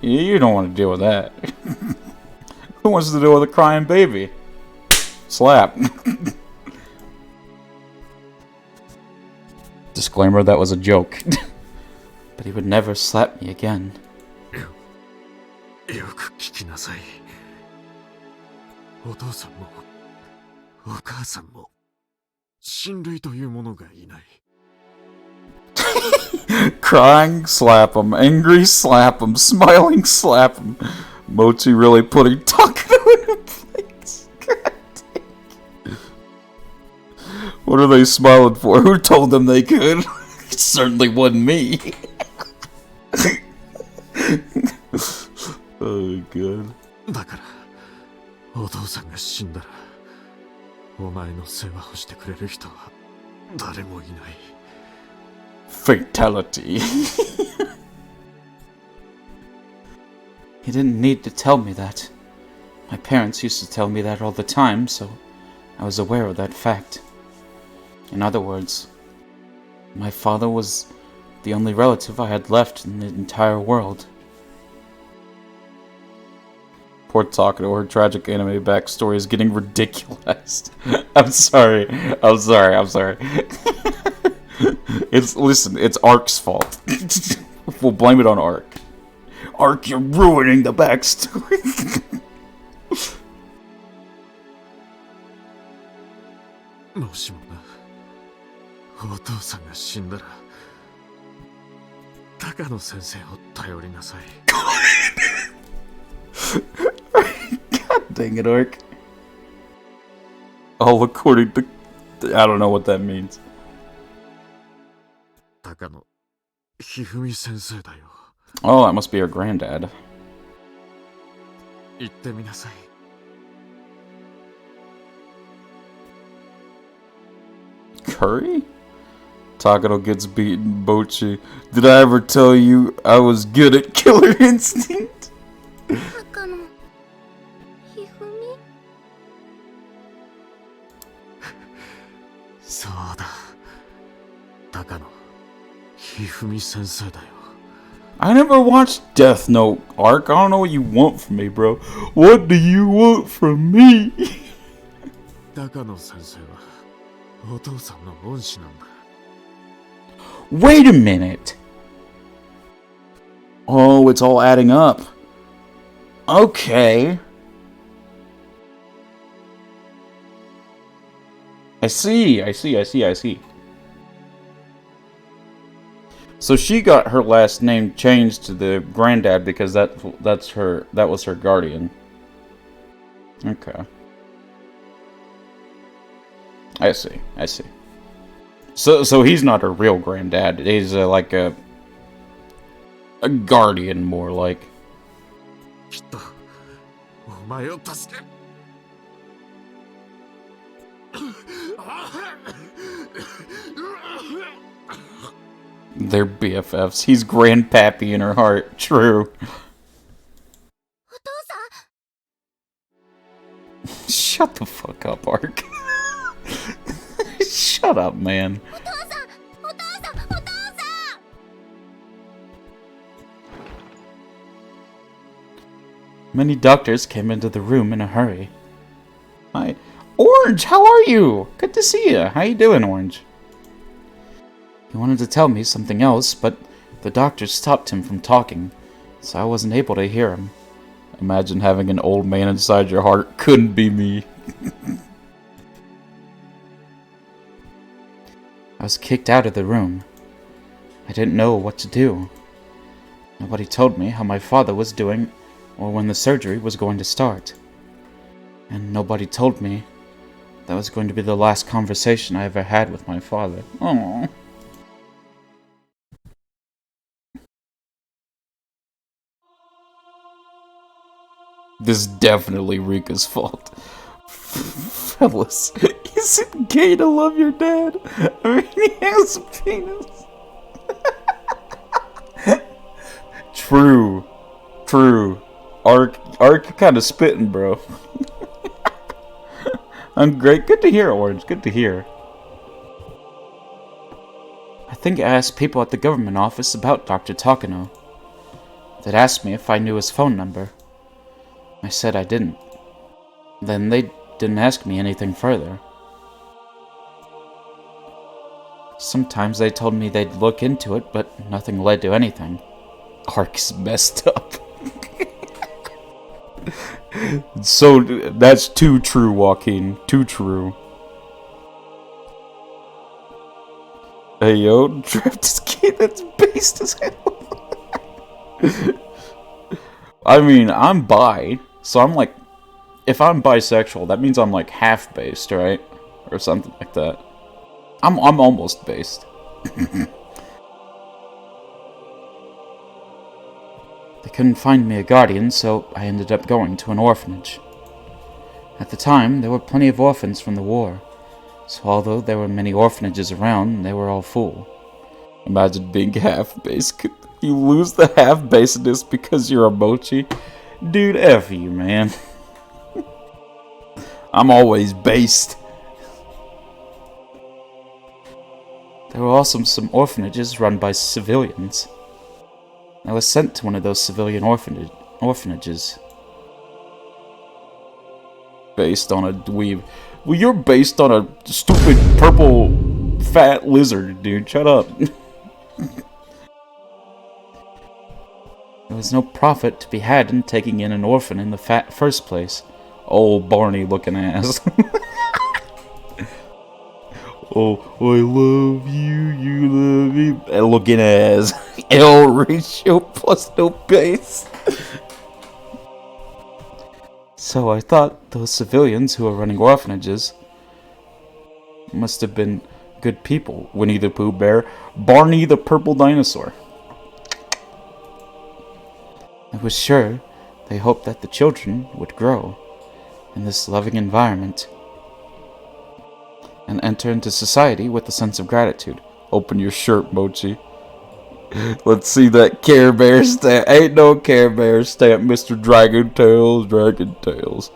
You don't want to deal with that. Who wants to deal with a crying baby? Slap. Disclaimer, that was a joke. But he would never slap me again. よく聞きなさい。お父さんもお母さんも親類というものがいない。Crying, slap him. Angry, slap him. Smiling, slap him. Mochi really putting Takano in place. God dang. What are they smiling for? Who told them they could? It certainly wasn't me. Oh, God. だからお父さんが死んだらお前の世話をしてくれる人は誰もいない。Fatality. He didn't need to tell me that. My parents used to tell me that all the time, so I was aware of that fact. In other words, my father was the only relative I had left in the entire world. Poor Takano, her tragic anime backstory is getting ridiculous. I'm sorry. It's Ark's fault. We'll blame it on Ark. Ark, you're ruining the backstory. もしもな、お父さんが死んだら高野先生を頼りなさい。God dang it, Ark. All according to... I don't know what that means. 高野ひふみ先生だよ。 Oh, that must be her granddad. 言ってみなさい。 Curry? Takano gets beaten. Bochi. Did I ever tell you I was good at killer instinct? 高野ひふみ。そうだ。高野ひふみ先生だよ。 I never watched Death Note, Ark. I don't know what you want from me, bro. What do you want from me? 高野先生はお父さんの恩師なんだ。 Wait a minute. Oh, it's all adding up. Okay. I see. So she got her last name changed to the granddad because that was her guardian. Okay. I see. So he's not her real granddad. He's like a guardian, more like. きっとお前を助け。 They're BFFs. He's grandpappy in her heart. True. お父さん。 Shut the fuck up, Ark. Shut up, man. お父さん。Many doctors came into the room in a hurry. Hi. Orange, how are you? Good to see you. How you doing, Orange? He wanted to tell me something else, but the doctor stopped him from talking, so I wasn't able to hear him. Imagine having an old man inside your heart. Couldn't be me. I was kicked out of the room. I didn't know what to do. Nobody told me how my father was doing or when the surgery was going to start. And nobody told me that was going to be the last conversation I ever had with my father. Aww. This is definitely Rika's fault. Fellas, is it gay to love your dad? I mean, he has a penis. True. Ark kind of spitting, bro. I'm great. Good to hear, Orange. Good to hear. I think I asked people at the government office about Dr. Takano. They'd asked me if I knew his phone number. I said I didn't. Then they didn't ask me anything further. Sometimes they told me they'd look into it, but nothing led to anything. Ark's messed up. So, that's too true, Joaquin. Too true. Hey, yo, draft this kid that's based as hell. I mean, I'm bi, so I'm like, if I'm bisexual, that means I'm like half based, right? Or something like that. I'm almost based. They couldn't find me a guardian, so I ended up going to an orphanage. At the time, there were plenty of orphans from the war, so although there were many orphanages around, they were all full. Imagine being half-based. You lose the half-basedness because you're a mochi? Dude, F you, man. I'm always based. There were also some orphanages run by civilians. I was sent to one of those civilian orphanages. Based on a dweeb. Well, you're based on a stupid purple fat lizard, dude. Shut up. There was no profit to be had in taking in an orphan in the first place. Old Barney looking ass. Oh, I love you, you love me. Looking ass. L ratio plus no base. So I thought those civilians who were running orphanages must have been good people. Winnie the Pooh Bear, Barney the Purple Dinosaur. I was sure they hoped that the children would grow in this loving environment and enter into society with a sense of gratitude. Open your shirt, Mochi. Let's see that Care Bear stamp. Ain't no Care Bear stamp, Mr. Dragon Tails, Dragon Tails.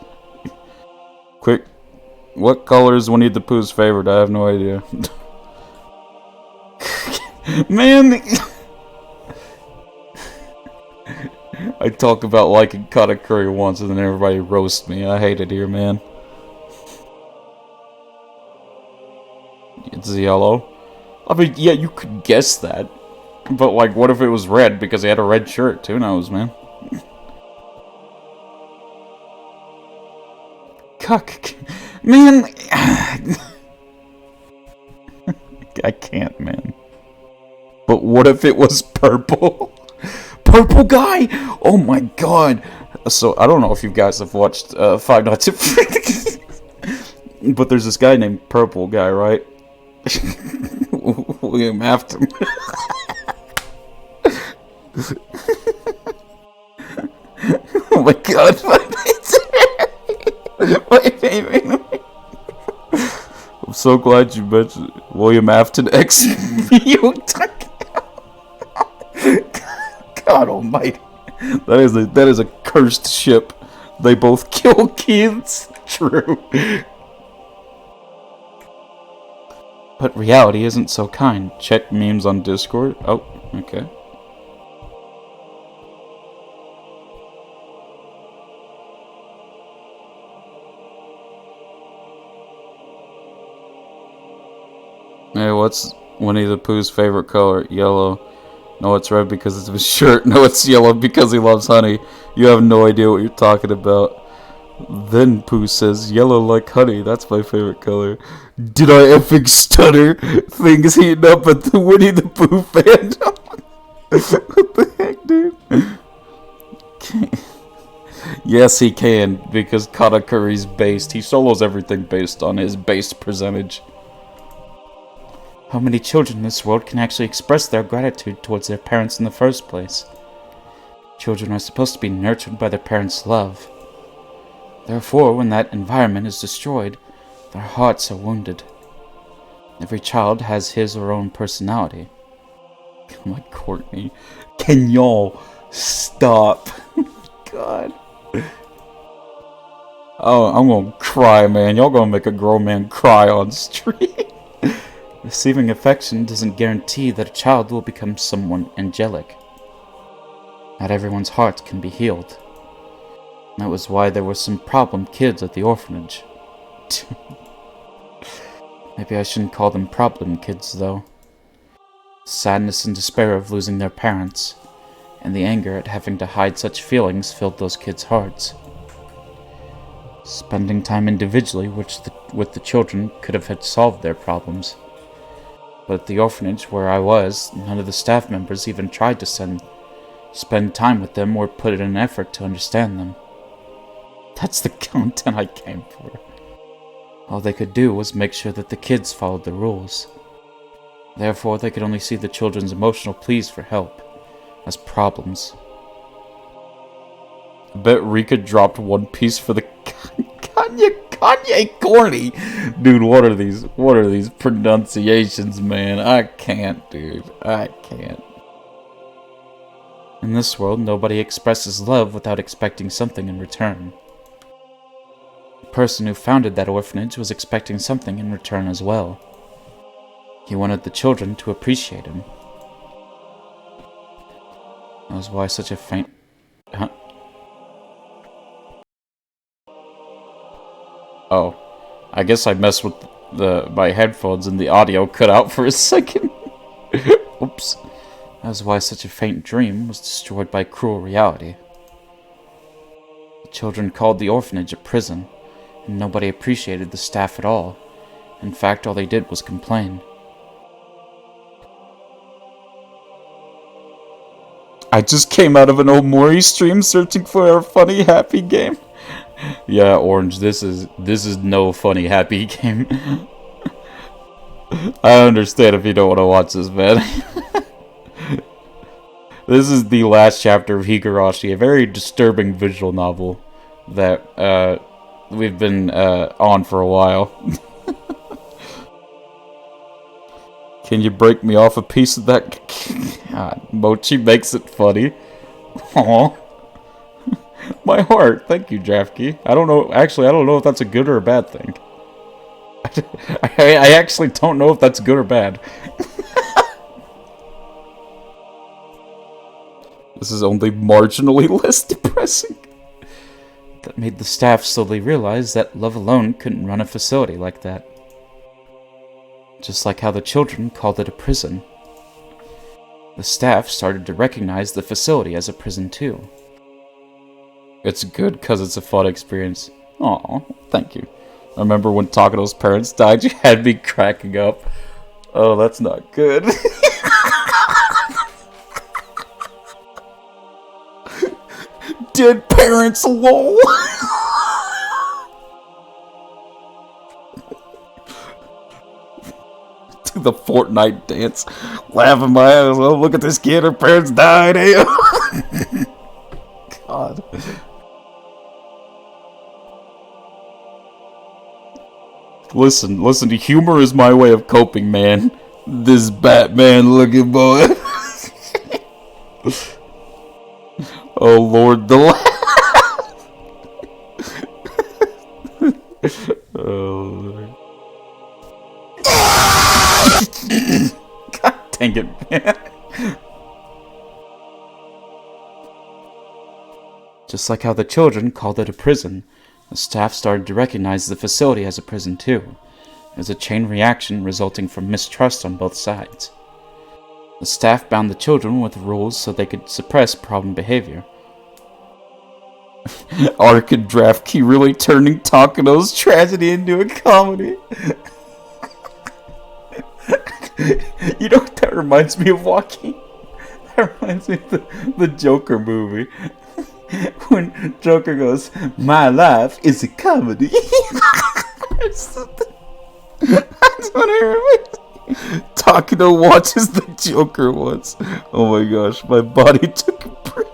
Quick, what color is Winnie the Pooh's favorite? I have no idea. Man, I talk about liking Katakuri once and then everybody roasts me. I hate it here, man. It's yellow. I mean, yeah, you could guess that. But, like, what if it was red? Because he had a red shirt. Who knows, man? Cuck. Man. I can't, man. But what if it was purple? Purple guy? Oh my god. So, I don't know if you guys have watched Five Nights at Freddy's. But there's this guy named Purple Guy, right? William Afton. Oh my god. Wait. I'm so glad you mentioned William Afton X. God almighty. That is a cursed ship. They both kill kids. True. But reality isn't so kind. Check memes on Discord. Oh, okay. Hey, what's Winnie the Pooh's favorite color? Yellow. No, it's red because it's his shirt. No, it's yellow because he loves honey. You have no idea what you're talking about. Then Pooh says, yellow like honey. That's my favorite color. Did I effing stutter? Things heating up at the Winnie the Pooh fandom. What the heck, dude? Yes, he can, because Katakuri's based. He solos everything based on his base percentage. How many children in this world can actually express their gratitude towards their parents in the first place? Children are supposed to be nurtured by their parents' love. Therefore, when that environment is destroyed, their hearts are wounded. Every child has his or her own personality. Come on, Courtney. Can y'all stop? God. Oh, I'm gonna cry, man. Y'all gonna make a grown man cry on stream. Receiving affection doesn't guarantee that a child will become someone angelic. Not everyone's heart can be healed. That was why there were some problem kids at the orphanage. Maybe I shouldn't call them problem kids, though. Sadness and despair of losing their parents, and the anger at having to hide such feelings filled those kids' hearts. Spending time individually with the children could have had solved their problems. But at the orphanage where I was, none of the staff members even tried to spend time with them or put in an effort to understand them. That's the content I came for. All they could do was make sure that the kids followed the rules. Therefore, they could only see the children's emotional pleas for help as problems. I bet Rika dropped One Piece for the Kanye corny. Dude, what are these pronunciations, man? I can't, dude. I can't. In this world, nobody expresses love without expecting something in return. The person who founded that orphanage was expecting something in return as well. He wanted the children to appreciate him. That was why such a faint... Huh? Oh. I guess I messed with my headphones and the audio cut out for a second. Oops. That was why such a faint dream was destroyed by cruel reality. The children called the orphanage a prison, and nobody appreciated the staff at all. In fact, all they did was complain. I just came out of an old Mori stream searching for a funny happy game. Yeah, Orange, this is no funny happy game. I understand if you don't want to watch this, man. This is the last chapter of Higurashi, a very disturbing visual novel that we've been on for a while. Can you break me off a piece of that? God, Mochi makes it funny. Aww. My heart. Thank you, Draftkey. I don't know. Actually, I don't know if that's a good or a bad thing. I actually don't know if that's good or bad. This is only marginally less depressing. That made the staff slowly realize that love alone couldn't run a facility like that. Just like how the children called it a prison. The staff started to recognize the facility as a prison too. It's good because it's a fun experience. Aw, thank you. I remember when Takedo's parents died, you had me cracking up. Oh, that's not good. Dead parents, lol. Do the Fortnite dance. Laughing my ass off. Look at this kid, her parents died. God. Listen, humor is my way of coping, man. This Batman looking boy. Oh Lord, the laugh. Oh Lord. God dang it, man. Just like how the children called it a prison, the staff started to recognize the facility as a prison too. It was a chain reaction resulting from mistrust on both sides. The staff bound the children with rules so they could suppress problem behavior. Arc and Draftkey really turning Takedo's tragedy into a comedy. You know what that reminds me of, Joaquin? That reminds me of the Joker movie. When Joker goes, "My life is a comedy." That's what I remember. Takedo watches the Joker once. Oh my gosh, my body took a breath.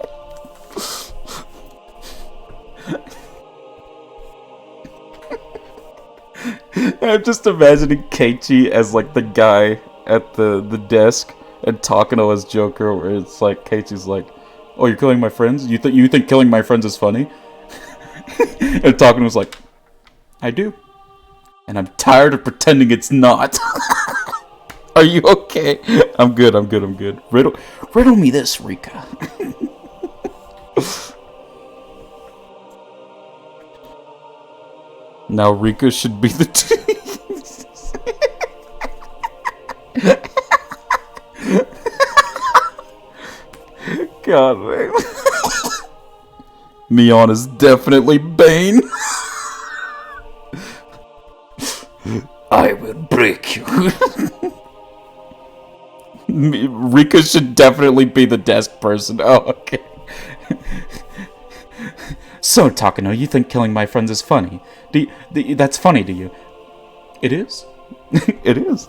I'm just imagining Keiichi as like the guy at the desk and Takano as Joker, where it's like Keiichi's like, "Oh, you're killing my friends? You think killing my friends is funny?" And Takano's like, "I do. And I'm tired of pretending it's not." Are you okay? I'm good. Riddle me this, Rika. Now Rika should be the God, man. Mion is definitely Bane. I will break you. Rika should definitely be the desk person. Oh, okay. So, Takano, you think killing my friends is funny? That's funny to you? It is? It is.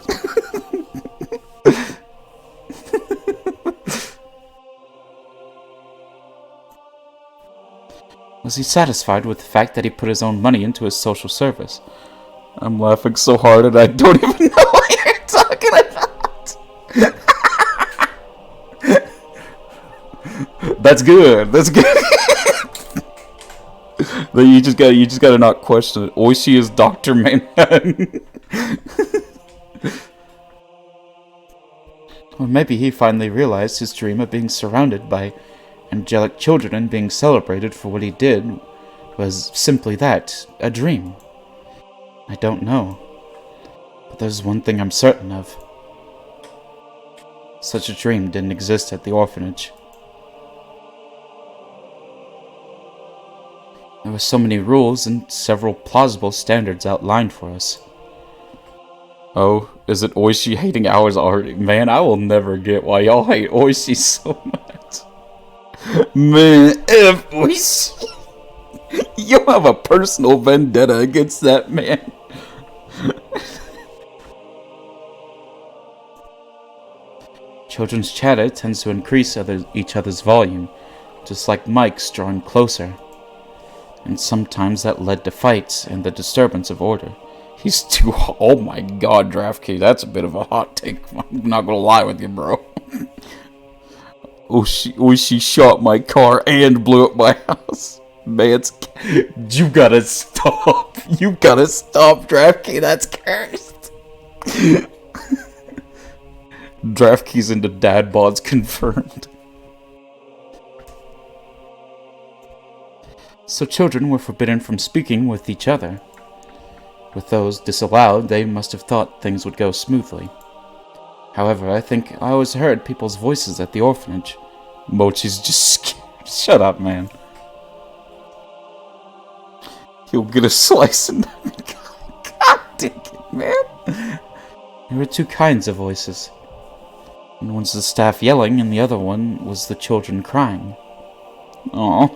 Was he satisfied with the fact that he put his own money into his social service? I'm laughing so hard and I don't even know what you're talking about. That's good. That's good. You just gotta not question it. Oishi is Dr. Manhattan. Or maybe he finally realized his dream of being surrounded by angelic children and being celebrated for what he did was simply that, a dream. I don't know. But there's one thing I'm certain of. Such a dream didn't exist at the orphanage. There were so many rules and several plausible standards outlined for us. Oh, is it Oishi hating ours already? Man, I will never get why y'all hate Oishi so much. Man, F Oishi. You have a personal vendetta against that man. Children's chatter tends to increase each other's volume, just like mics drawing closer. And sometimes that led to fights and the disturbance of order. He's too... Oh my god, DraftKey, that's a bit of a hot take. I'm not gonna lie with you, bro. she shot my car and blew up my house. Man, you gotta stop. You gotta stop, DraftKey, that's cursed. DraftKey's into dad bods confirmed. So children were forbidden from speaking with each other. With those disallowed, they must have thought things would go smoothly. However, I think I always heard people's voices at the orphanage. Mochi's just scared. Shut up, man. He'll get a slice in that. God dang it, man. There were two kinds of voices. One was the staff yelling, and the other one was the children crying. Oh,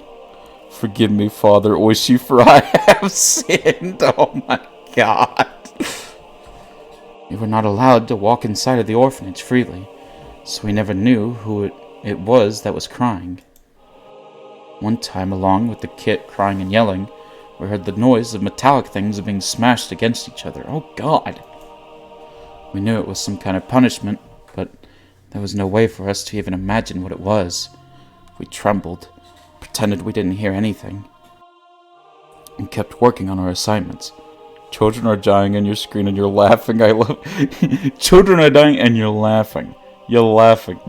forgive me, Father Oishi, for I have sinned. Oh my god. We were not allowed to walk inside of the orphanage freely, so we never knew who it was that was crying. One time, along with the kid crying and yelling, we heard the noise of metallic things being smashed against each other. Oh god. We knew it was some kind of punishment, but there was no way for us to even imagine what it was. We trembled, pretended we didn't hear anything, and kept working on our assignments. Children are dying on your screen and you're laughing. I love... Children are dying and you're laughing. You're laughing.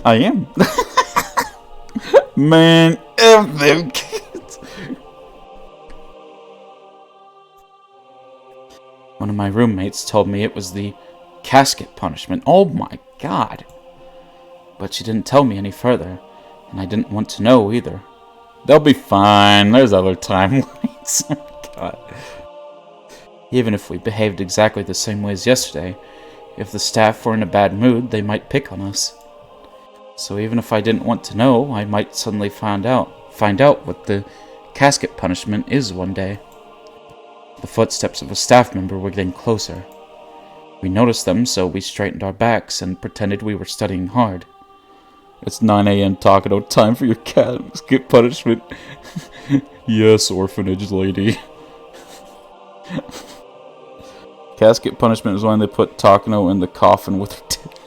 I am. Man, F them kids. One of my roommates told me it was the casket punishment. Oh my god. But she didn't tell me any further, and I didn't want to know either. They'll be fine. There's other timelines. God. Even if we behaved exactly the same way as yesterday, if the staff were in a bad mood, they might pick on us. So even if I didn't want to know, I might suddenly find out what the casket punishment is one day. The footsteps of a staff member were getting closer. We noticed them, so we straightened our backs and pretended we were studying hard. It's 9 a.m. Taco, time for your casket punishment. Yes, orphanage lady. Casket punishment is when they put Takano in the coffin with her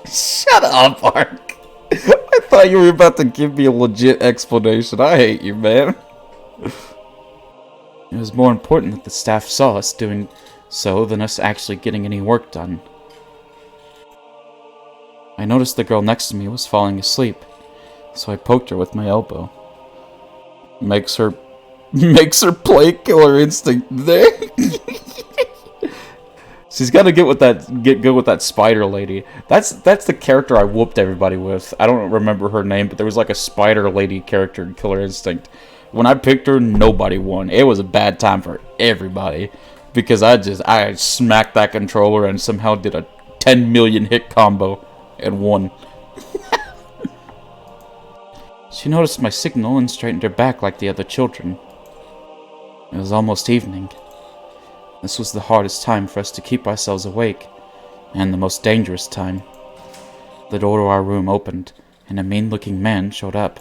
Shut up, Ark. I thought you were about to give me a legit explanation. I hate you, man. It was more important that the staff saw us doing so than us actually getting any work done. I noticed the girl next to me was falling asleep, so I poked her with my elbow. Makes her play Killer Instinct there. She's got to get good with that spider lady. That's the character I whooped everybody with. I don't remember her name, but there was like a spider lady character in Killer Instinct. When I picked her, nobody won. It was a bad time for everybody because I smacked that controller and somehow did a 10 million hit combo and won. She noticed my signal and straightened her back like the other children. It was almost evening. This was the hardest time for us to keep ourselves awake, and the most dangerous time. The door to our room opened, and a mean-looking man showed up.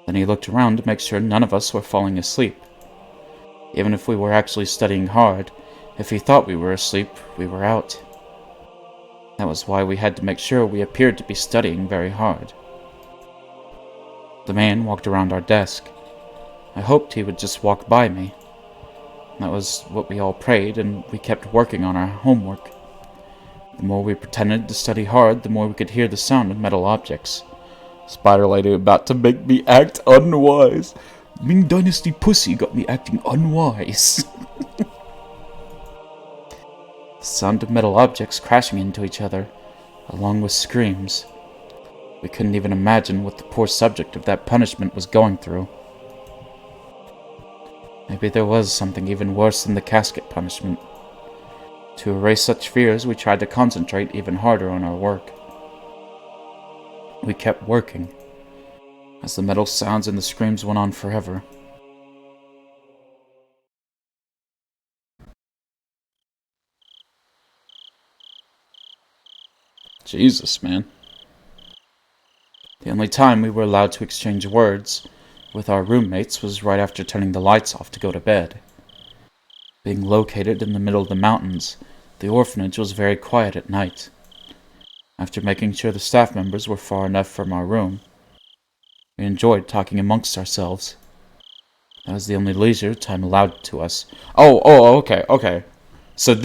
Then he looked around to make sure none of us were falling asleep. Even if we were actually studying hard, if he thought we were asleep, we were out. That was why we had to make sure we appeared to be studying very hard. The man walked around our desk. I hoped he would just walk by me. That was what we all prayed, and we kept working on our homework. The more we pretended to study hard, the more we could hear the sound of metal objects. Spider Lady about to make me act unwise. Ming Dynasty Pussy got me acting unwise. The sound of metal objects crashing into each other, along with screams. We couldn't even imagine what the poor subject of that punishment was going through. Maybe there was something even worse than the casket punishment. To erase such fears, we tried to concentrate even harder on our work. We kept working, as the metal sounds and the screams went on forever. Jesus, man. The only time we were allowed to exchange words with our roommates was right after turning the lights off to go to bed. Being located in the middle of the mountains, the orphanage was very quiet at night. After making sure the staff members were far enough from our room, we enjoyed talking amongst ourselves. That was the only leisure time allowed to us. Okay. So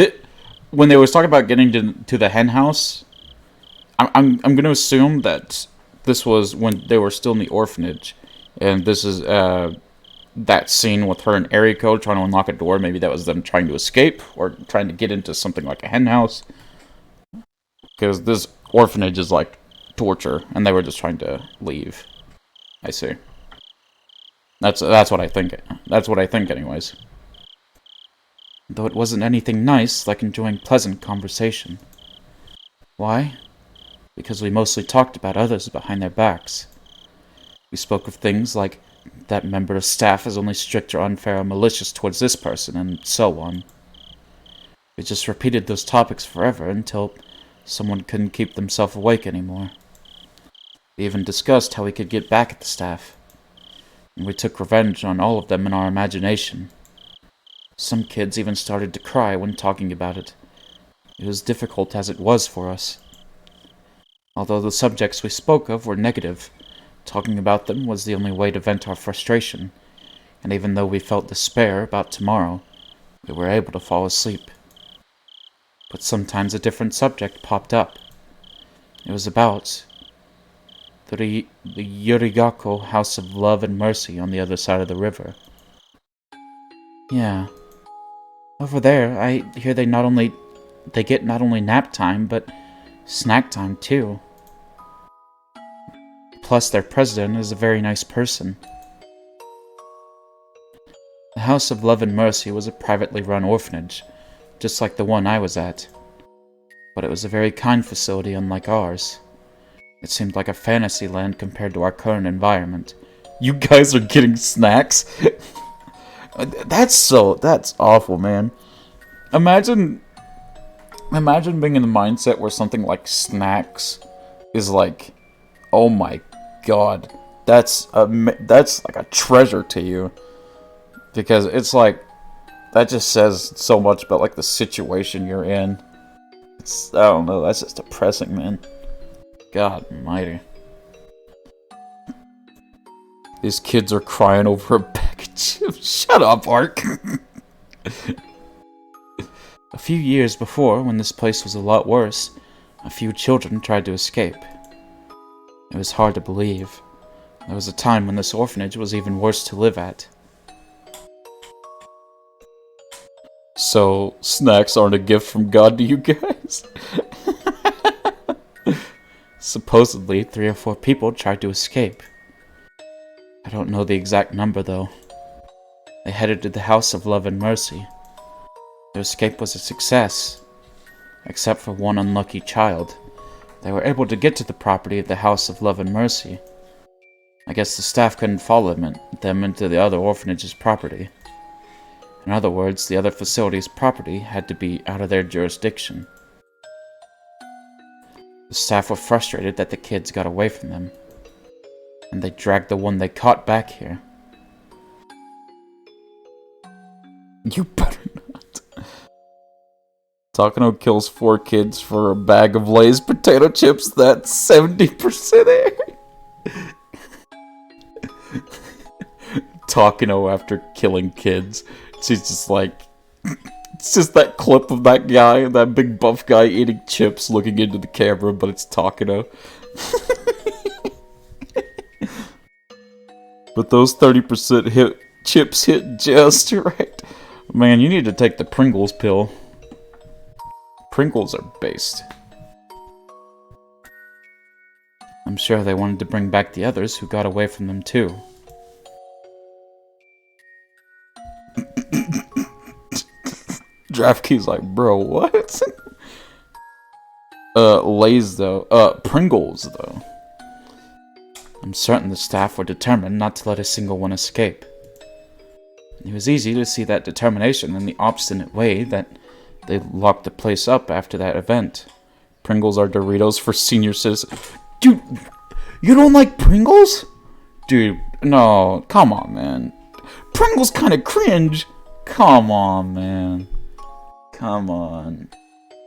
when they was talking about getting to the hen house, I'm going to assume that this was when they were still in the orphanage, and this is that scene with her and Eriko trying to unlock a door. Maybe that was them trying to escape or trying to get into something like a hen house, because this orphanage is like torture, and they were just trying to leave. I see. That's what I think. That's what I think, anyways. Though it wasn't anything nice, like enjoying pleasant conversation. Why? Because we mostly talked about others behind their backs. We spoke of things like, that member of staff is only strict or unfair or malicious towards this person, and so on. We just repeated those topics forever until someone couldn't keep themselves awake anymore. We even discussed how we could get back at the staff, and we took revenge on all of them in our imagination. Some kids even started to cry when talking about it. It was difficult as it was for us. Although the subjects we spoke of were negative, talking about them was the only way to vent our frustration, and even though we felt despair about tomorrow, we were able to fall asleep. But sometimes a different subject popped up. It was about the Yurigako House of Love and Mercy on the other side of the river. Yeah. Over there, I hear they get not only nap time, but snack time too. Plus, their president is a very nice person. The House of Love and Mercy was a privately run orphanage, just like the one I was at. But it was a very kind facility unlike ours. It seemed like a fantasy land compared to our current environment. You guys are getting snacks? That's awful, man. Imagine being in the mindset where something like snacks is like, oh my god, that's like a treasure to you, because it's like, that just says so much about like the situation you're in. I don't know, that's just depressing, man. God almighty. These kids are crying over a bag of chips. Shut up, Ark. A few years before, when this place was a lot worse, a few children tried to escape. It was hard to believe. There was a time when this orphanage was even worse to live at. So, snacks aren't a gift from God to you guys? Supposedly, 3 or 4 people tried to escape. I don't know the exact number, though. They headed to the House of Love and Mercy. Their escape was a success, except for one unlucky child. They were able to get to the property of the House of Love and Mercy. I guess the staff couldn't follow them into the other orphanage's property. In other words, the other facility's property had to be out of their jurisdiction. The staff were frustrated that the kids got away from them, and they dragged the one they caught back here. You better not. Takano kills 4 kids for a bag of Lay's potato chips. That's 70% air. Takano after killing kids. She's just like, It's just that clip of that guy, that big buff guy eating chips, looking into the camera, but it's Takano. But those 30% chips hit just right. Man, you need to take the Pringles pill. Pringles are based. I'm sure they wanted to bring back the others who got away from them too. DraftKey's like, bro, what? Lay's though. Pringles though. I'm certain the staff were determined not to let a single one escape. It was easy to see that determination in the obstinate way that they locked the place up after that event. Pringles are Doritos for senior citizens. Dude, you don't like Pringles? Dude, no, come on, man. Pringles kind of cringe. Come on, man. Come on.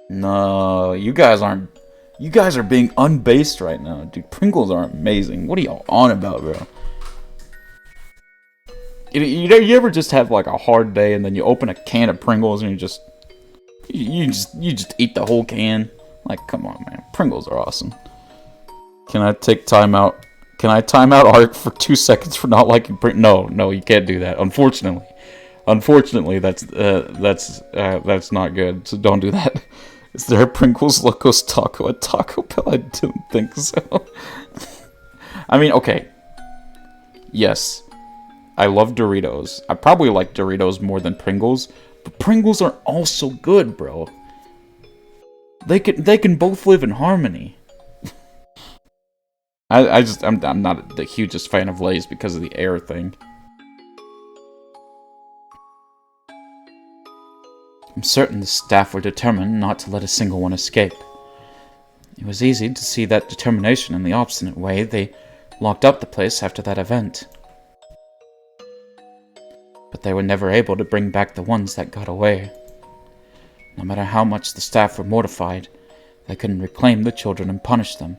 No, you guys are being unbased right now, dude. Pringles are amazing. What are y'all on about, bro? You ever just have like a hard day and then you open a can of Pringles and you just eat the whole can? Like, come on, man. Pringles are awesome. Can I take time out? Can I time out Art for 2 seconds for not liking Pringles? No, you can't do that. Unfortunately, that's not good. So don't do that. Is there a Pringles Locos Taco at Taco Bell? I didn't think so. I mean, okay. Yes, I love Doritos. I probably like Doritos more than Pringles, but Pringles are also good, bro. They can both live in harmony. I'm not the hugest fan of Lay's because of the air thing. I'm certain the staff were determined not to let a single one escape. It was easy to see that determination in the obstinate way they locked up the place after that event. But they were never able to bring back the ones that got away. No matter how much the staff were mortified, they couldn't reclaim the children and punish them.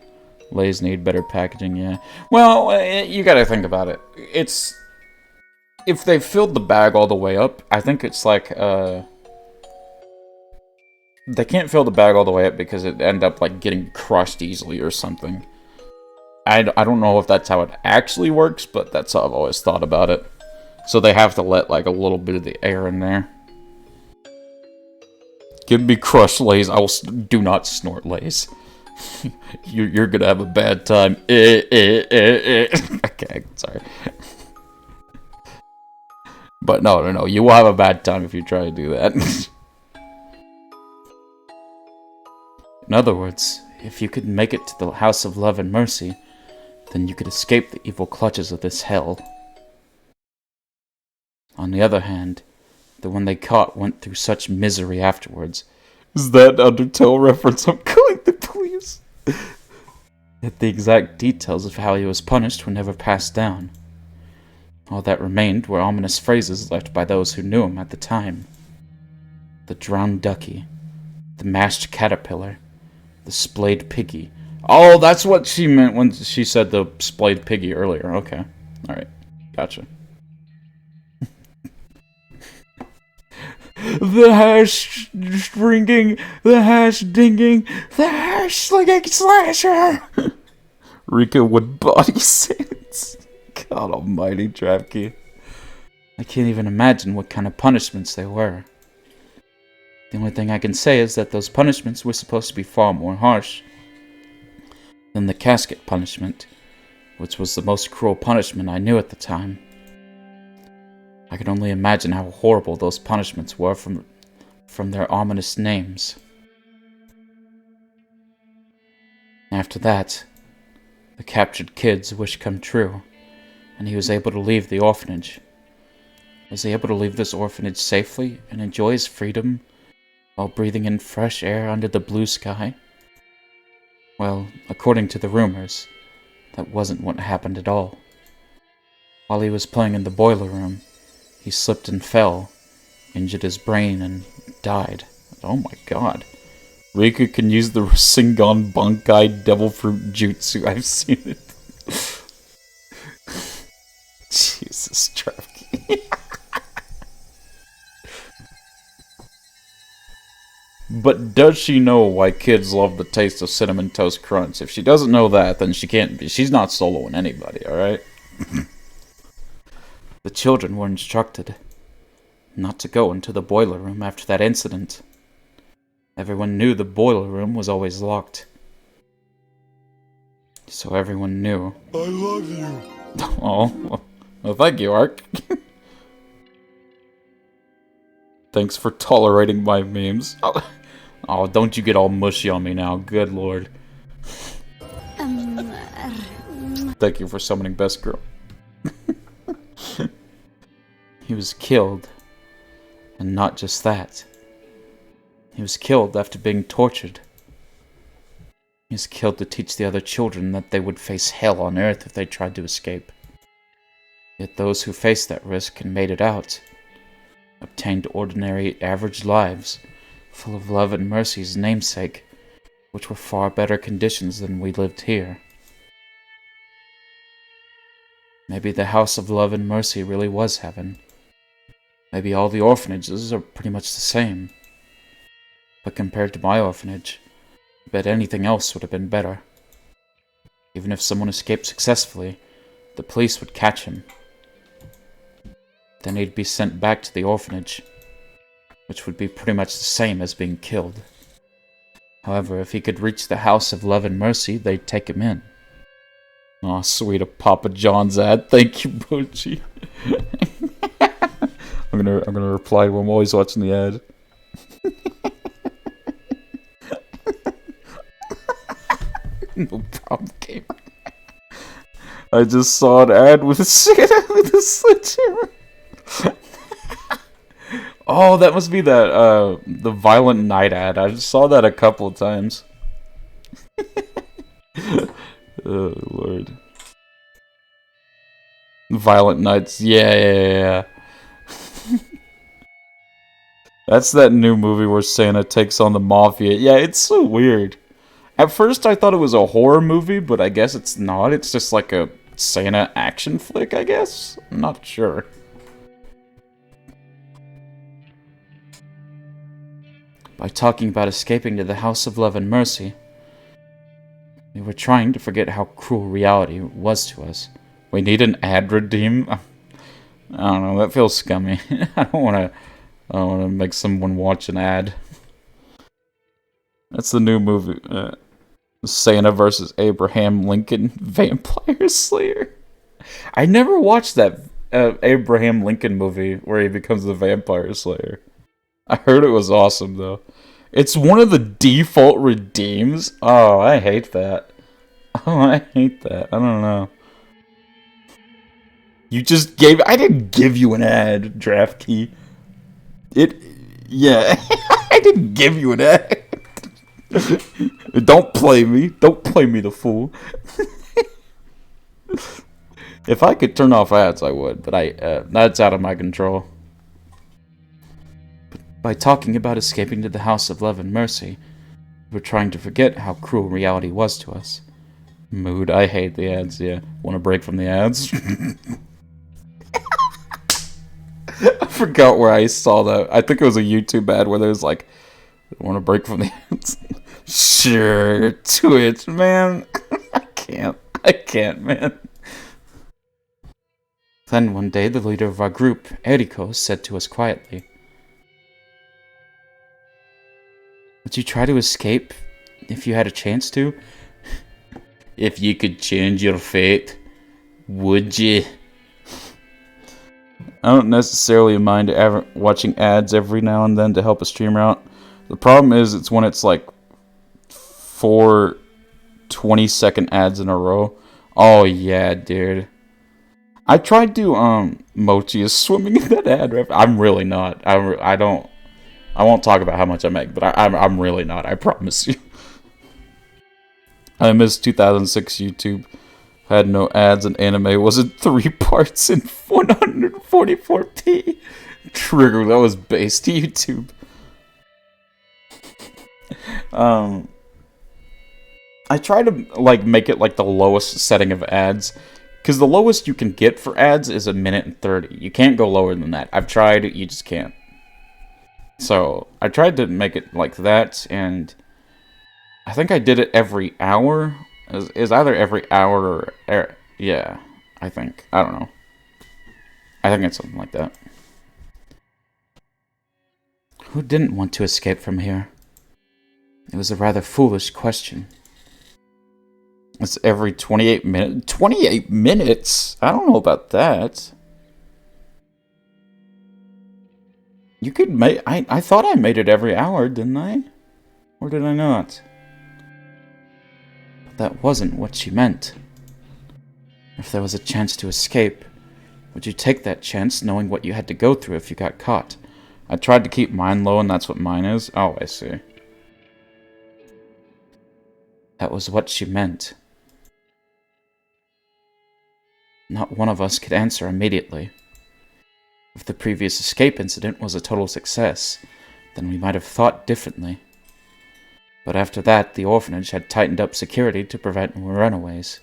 Lays need better packaging, yeah. Well, you gotta think about it. It's... If they filled the bag all the way up, I think it's like, they can't fill the bag all the way up because it end up, like, getting crushed easily or something. I don't know if that's how it actually works, but that's how I've always thought about it. So they have to let, like, a little bit of the air in there. Give me crushed Lays. I will do not snort Lays. You're gonna have a bad time. Okay, sorry. But no. You will have a bad time if you try to do that. In other words, if you could make it to the House of Love and Mercy, then you could escape the evil clutches of this hell. On the other hand, the one they caught went through such misery afterwards. Is that Undertale reference? I'm calling the police. Yet the exact details of how he was punished were never passed down. All that remained were ominous phrases left by those who knew him at the time. The drowned ducky, the mashed caterpillar, the splayed piggy. Oh, that's what she meant when she said the splayed piggy earlier. Okay. Alright. Gotcha. The hash stringing, the hash dinging, the hash slinging slasher. Rika would body sense. God almighty, DraftKey. I can't even imagine what kind of punishments they were. The only thing I can say is that those punishments were supposed to be far more harsh than the casket punishment, which was the most cruel punishment I knew at the time. I could only imagine how horrible those punishments were from their ominous names. After that, the captured kid's wish come true, and he was able to leave the orphanage. Was he able to leave this orphanage safely and enjoy his freedom while breathing in fresh air under the blue sky? Well, according to the rumors, that wasn't what happened at all. While he was playing in the boiler room, he slipped and fell, injured his brain, and died. Oh my god. Rika can use the Rasengan Bankai Devil Fruit Jutsu. I've seen it. Jesus, DraftKey. But does she know why kids love the taste of Cinnamon Toast Crunch? If she doesn't know that, then she's not soloing anybody, alright? The children were instructed not to go into the boiler room after that incident. Everyone knew the boiler room was always locked. So everyone knew. I love you. Oh, well, thank you, Ark. Thanks for tolerating my memes. Oh, don't you get all mushy on me now. Good lord. Thank you for summoning Best Girl. He was killed. And not just that. He was killed after being tortured. He was killed to teach the other children that they would face hell on Earth if they tried to escape. Yet those who faced that risk and made it out obtained ordinary, average lives, full of love and mercy's namesake, which were far better conditions than we lived here. Maybe the House of Love and Mercy really was heaven. Maybe all the orphanages are pretty much the same. But compared to my orphanage, I bet anything else would have been better. Even if someone escaped successfully, the police would catch him. Then he'd be sent back to the orphanage, which would be pretty much the same as being killed. However, if he could reach the House of Love and Mercy, they'd take him in. Aw, sweet, a Papa John's ad. Thank you, Bochi. I'm gonna reply to him while he's watching the ad. No problem, gamer. I just saw an ad with Santa with a sledgehammer. Oh, that must be that the Violent Night ad. I just saw that a couple of times. Oh lord. Violent Nights, yeah. That's that new movie where Santa takes on the mafia. Yeah, it's so weird. At first I thought it was a horror movie, but I guess it's not. It's just like a Santa action flick, I guess? I'm not sure. By talking about escaping to the House of Love and Mercy, we were trying to forget how cruel reality was to us. We need an ad redeem? I don't know, that feels scummy. I don't want to make someone watch an ad. That's the new movie. Santa versus Abraham Lincoln Vampire Slayer. I never watched that Abraham Lincoln movie where he becomes the Vampire Slayer. I heard it was awesome, though. It's one of the default redeems. Oh, I hate that. Oh, I hate that. I don't know. You just gave... I didn't give you an ad, Draft Key. Yeah. I didn't give you an ad. Don't play me. Don't play me the fool. If I could turn off ads, I would. But that's out of my control. By talking about escaping to the House of Love and Mercy, we're trying to forget how cruel reality was to us. Mood, I hate the ads, yeah. Want to break from the ads? I forgot where I saw that. I think it was a YouTube ad where there's like, want to break from the ads? Sure, Twitch, man. I can't, man. Then one day, the leader of our group, Eriko, said to us quietly, "Would you try to escape if you had a chance to? If you could change your fate, would you?" I don't necessarily mind watching ads every now and then to help a streamer out. The problem is it's when it's like 4 20-second ads in a row. Oh yeah, dude. I tried to Mochi is swimming in that ad. I'm really not. I won't talk about how much I make, but I'm really not. I promise you. I miss 2006 YouTube. Had no ads and anime was in 3 parts in 144p. Trigger, that was based YouTube. I try to like make it like the lowest setting of ads, because the lowest you can get for ads is 1 minute and 30. You can't go lower than that. I've tried, you just can't. So I tried to make it like that, and I think I did it every hour. Is either every hour or yeah, I think. I don't know. I think it's something like that. Who didn't want to escape from here? It was a rather foolish question. It's every 28 minutes. 28 minutes? I don't know about that. You could make... I thought I made it every hour, didn't I? Or did I not? But that wasn't what she meant. If there was a chance to escape, would you take that chance knowing what you had to go through if you got caught? I tried to keep mine low, and that's what mine is. Oh, I see. That was what she meant. Not one of us could answer immediately. If the previous escape incident was a total success, then we might have thought differently. But after that, the orphanage had tightened up security to prevent runaways.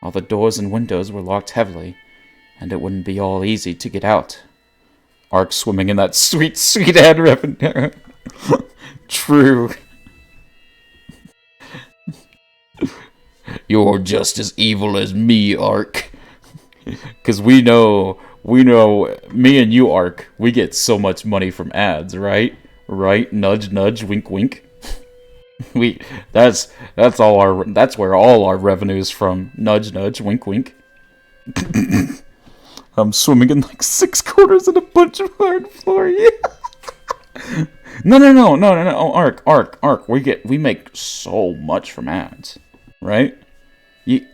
All the doors and windows were locked heavily, and it wouldn't be all easy to get out. Ark swimming in that sweet, sweet ad revenue. True. You're just as evil as me, Ark. Because we know, me and you, Ark, we get so much money from ads, right? Right? Nudge, nudge, wink, wink. That's where all our revenue's from. Nudge, nudge, wink, wink. I'm swimming in like 6 quarters and a bunch of hard floor. Yeah. No. Ark. We make so much from ads, right? You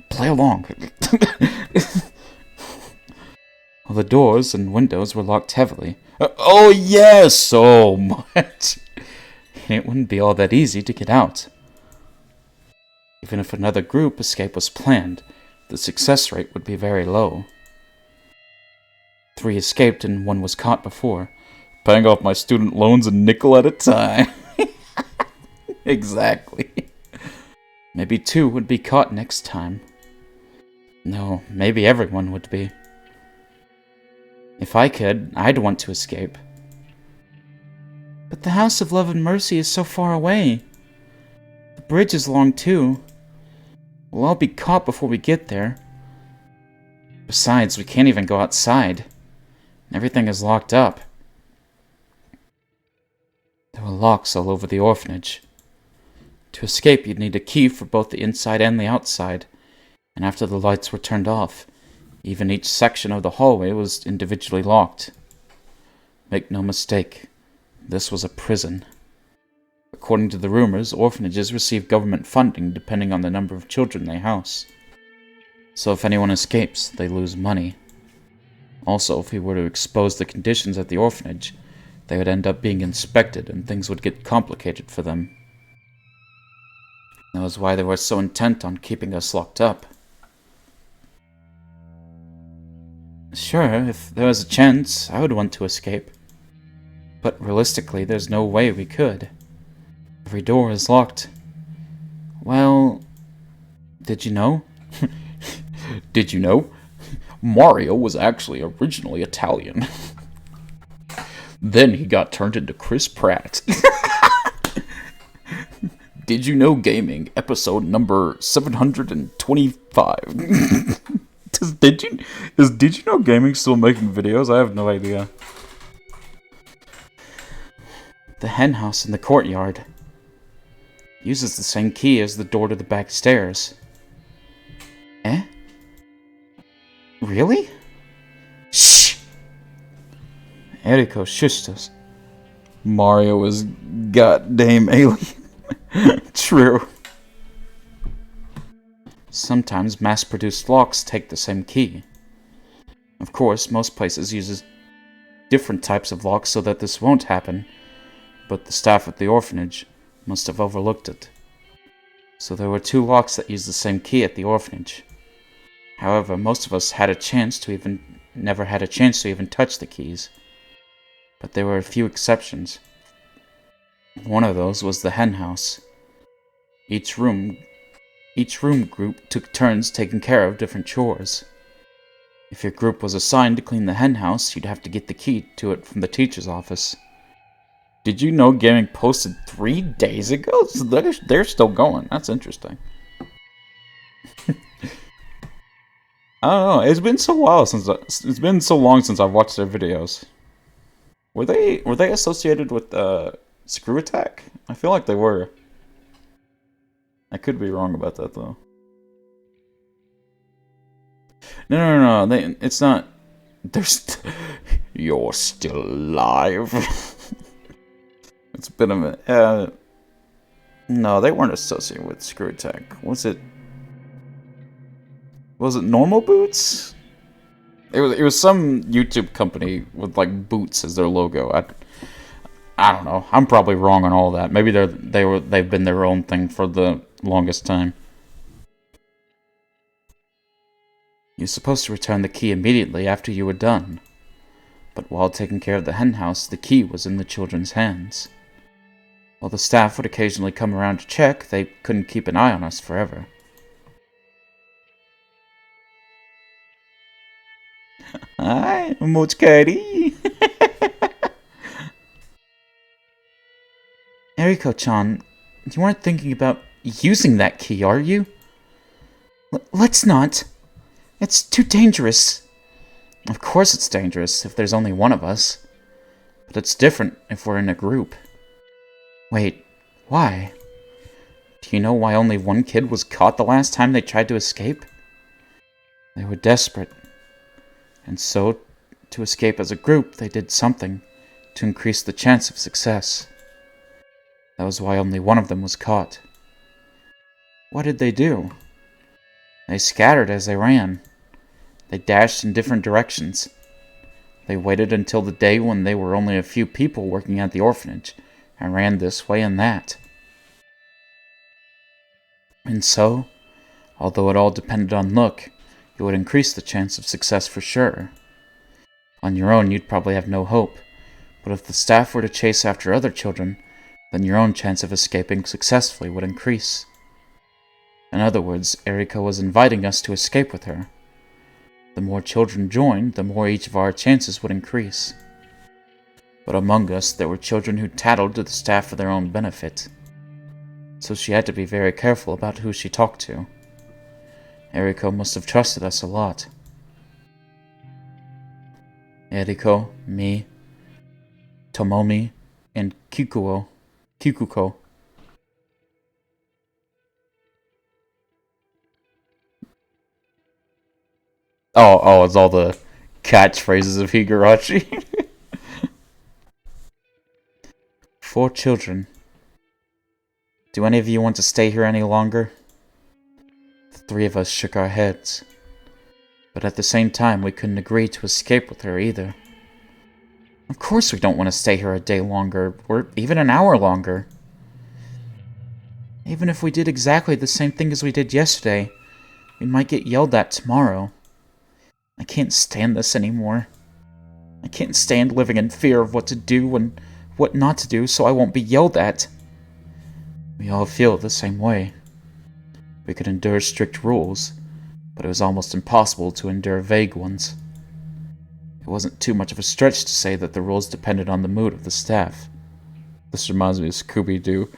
play along. Well, the doors and windows were locked heavily. Oh yes, so much. It wouldn't be all that easy to get out. Even if another group escape was planned, the success rate would be very low. 3 escaped and 1 was caught before, paying off my student loans a nickel at a time. Exactly. Maybe 2 would be caught next time. No, maybe everyone would be. If I could, I'd want to escape. But the House of Love and Mercy is so far away. The bridge is long too. We'll all be caught before we get there. Besides, we can't even go outside. Everything is locked up. There were locks all over the orphanage. To escape, you'd need a key for both the inside and the outside, and after the lights were turned off, even each section of the hallway was individually locked. Make no mistake, this was a prison. According to the rumors, orphanages receive government funding depending on the number of children they house. So if anyone escapes, they lose money. Also, if we were to expose the conditions at the orphanage, they would end up being inspected and things would get complicated for them. That was why they were so intent on keeping us locked up. Sure, if there was a chance, I would want to escape. But realistically, there's no way we could. Every door is locked. Well, did you know? Did you know? Mario was actually originally Italian. Then he got turned into Chris Pratt. Did you know gaming? Episode number 725. Did you know gaming still making videos? I have no idea. The hen house in the courtyard uses the same key as the door to the back stairs. Eh? Really? Shh! Eriko shushed us. Mario is goddamn alien. True. Sometimes mass-produced locks take the same key. Of course, most places use different types of locks so that this won't happen, but the staff at the orphanage must have overlooked it. So there were 2 locks that used the same key at the orphanage. However, most of us never had a chance to even touch the keys. But there were a few exceptions. One of those was the hen house. Each room group took turns taking care of different chores. If your group was assigned to clean the hen house, you'd have to get the key to it from the teacher's office. Did you know Gaming posted 3 days ago? So they're still going. That's interesting. I don't know. It's been so long since I've watched their videos. Were they associated with Screw Attack? I feel like they were. I could be wrong about that though. No. It's not. You're still alive. It's been a minute. No, they weren't associated with Screw Attack. Was it Normal Boots? It was some YouTube company with like boots as their logo. I don't know. I'm probably wrong on all that. Maybe they've been their own thing for the longest time. You're supposed to return the key immediately after you were done. But while taking care of the hen house, the key was in the children's hands. While the staff would occasionally come around to check, they couldn't keep an eye on us forever. Hi, Mochikari. Eriko-chan, you aren't thinking about using that key, are you? Let's not. It's too dangerous. Of course it's dangerous if there's only one of us. But it's different if we're in a group. Wait, why? Do you know why only one kid was caught the last time they tried to escape? They were desperate. And so, to escape as a group, they did something to increase the chance of success. That was why only one of them was caught. What did they do? They scattered as they ran. They dashed in different directions. They waited until the day when they were only a few people working at the orphanage, and ran this way and that. And so, although it all depended on luck, it would increase the chance of success for sure. On your own, you'd probably have no hope, but if the staff were to chase after other children, then your own chance of escaping successfully would increase. In other words, Erika was inviting us to escape with her. The more children joined, the more each of our chances would increase. But among us, there were children who tattled to the staff for their own benefit. So she had to be very careful about who she talked to. Eriko must have trusted us a lot. Eriko, me, Tomomi, and Kikuko. Oh, it's all the catchphrases of Higurashi. 4 children. Do any of you want to stay here any longer? The 3 of us shook our heads. But at the same time, we couldn't agree to escape with her either. Of course we don't want to stay here a day longer, or even an hour longer. Even if we did exactly the same thing as we did yesterday, we might get yelled at tomorrow. I can't stand this anymore. I can't stand living in fear of what to do and what not to do so I won't be yelled at. We all feel the same way. We could endure strict rules, but it was almost impossible to endure vague ones. It wasn't too much of a stretch to say that the rules depended on the mood of the staff. This reminds me of Scooby-Doo.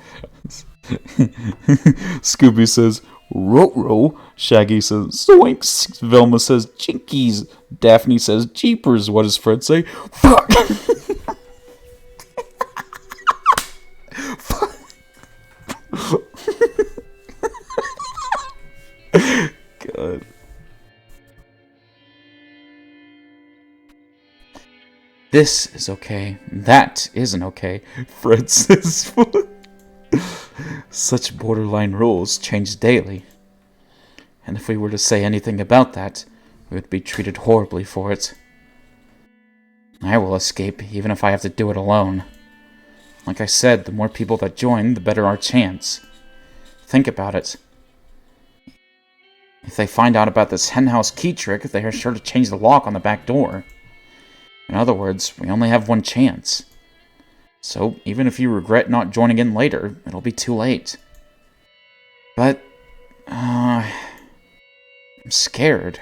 Scooby says, "Ruh-roh." Shaggy says, "Zoinks." Velma says, "Jinkies." Daphne says, "Jeepers." What does Fred say? "Fuck." God. This is okay. That isn't okay. Fred says, "Such borderline rules change daily. And if we were to say anything about that, we would be treated horribly for it. I will escape, even if I have to do it alone. Like I said, the more people that join, the better our chance. Think about it. If they find out about this henhouse key trick, they are sure to change the lock on the back door. In other words, we only have one chance. So, even if you regret not joining in later, it'll be too late. But, I'm scared.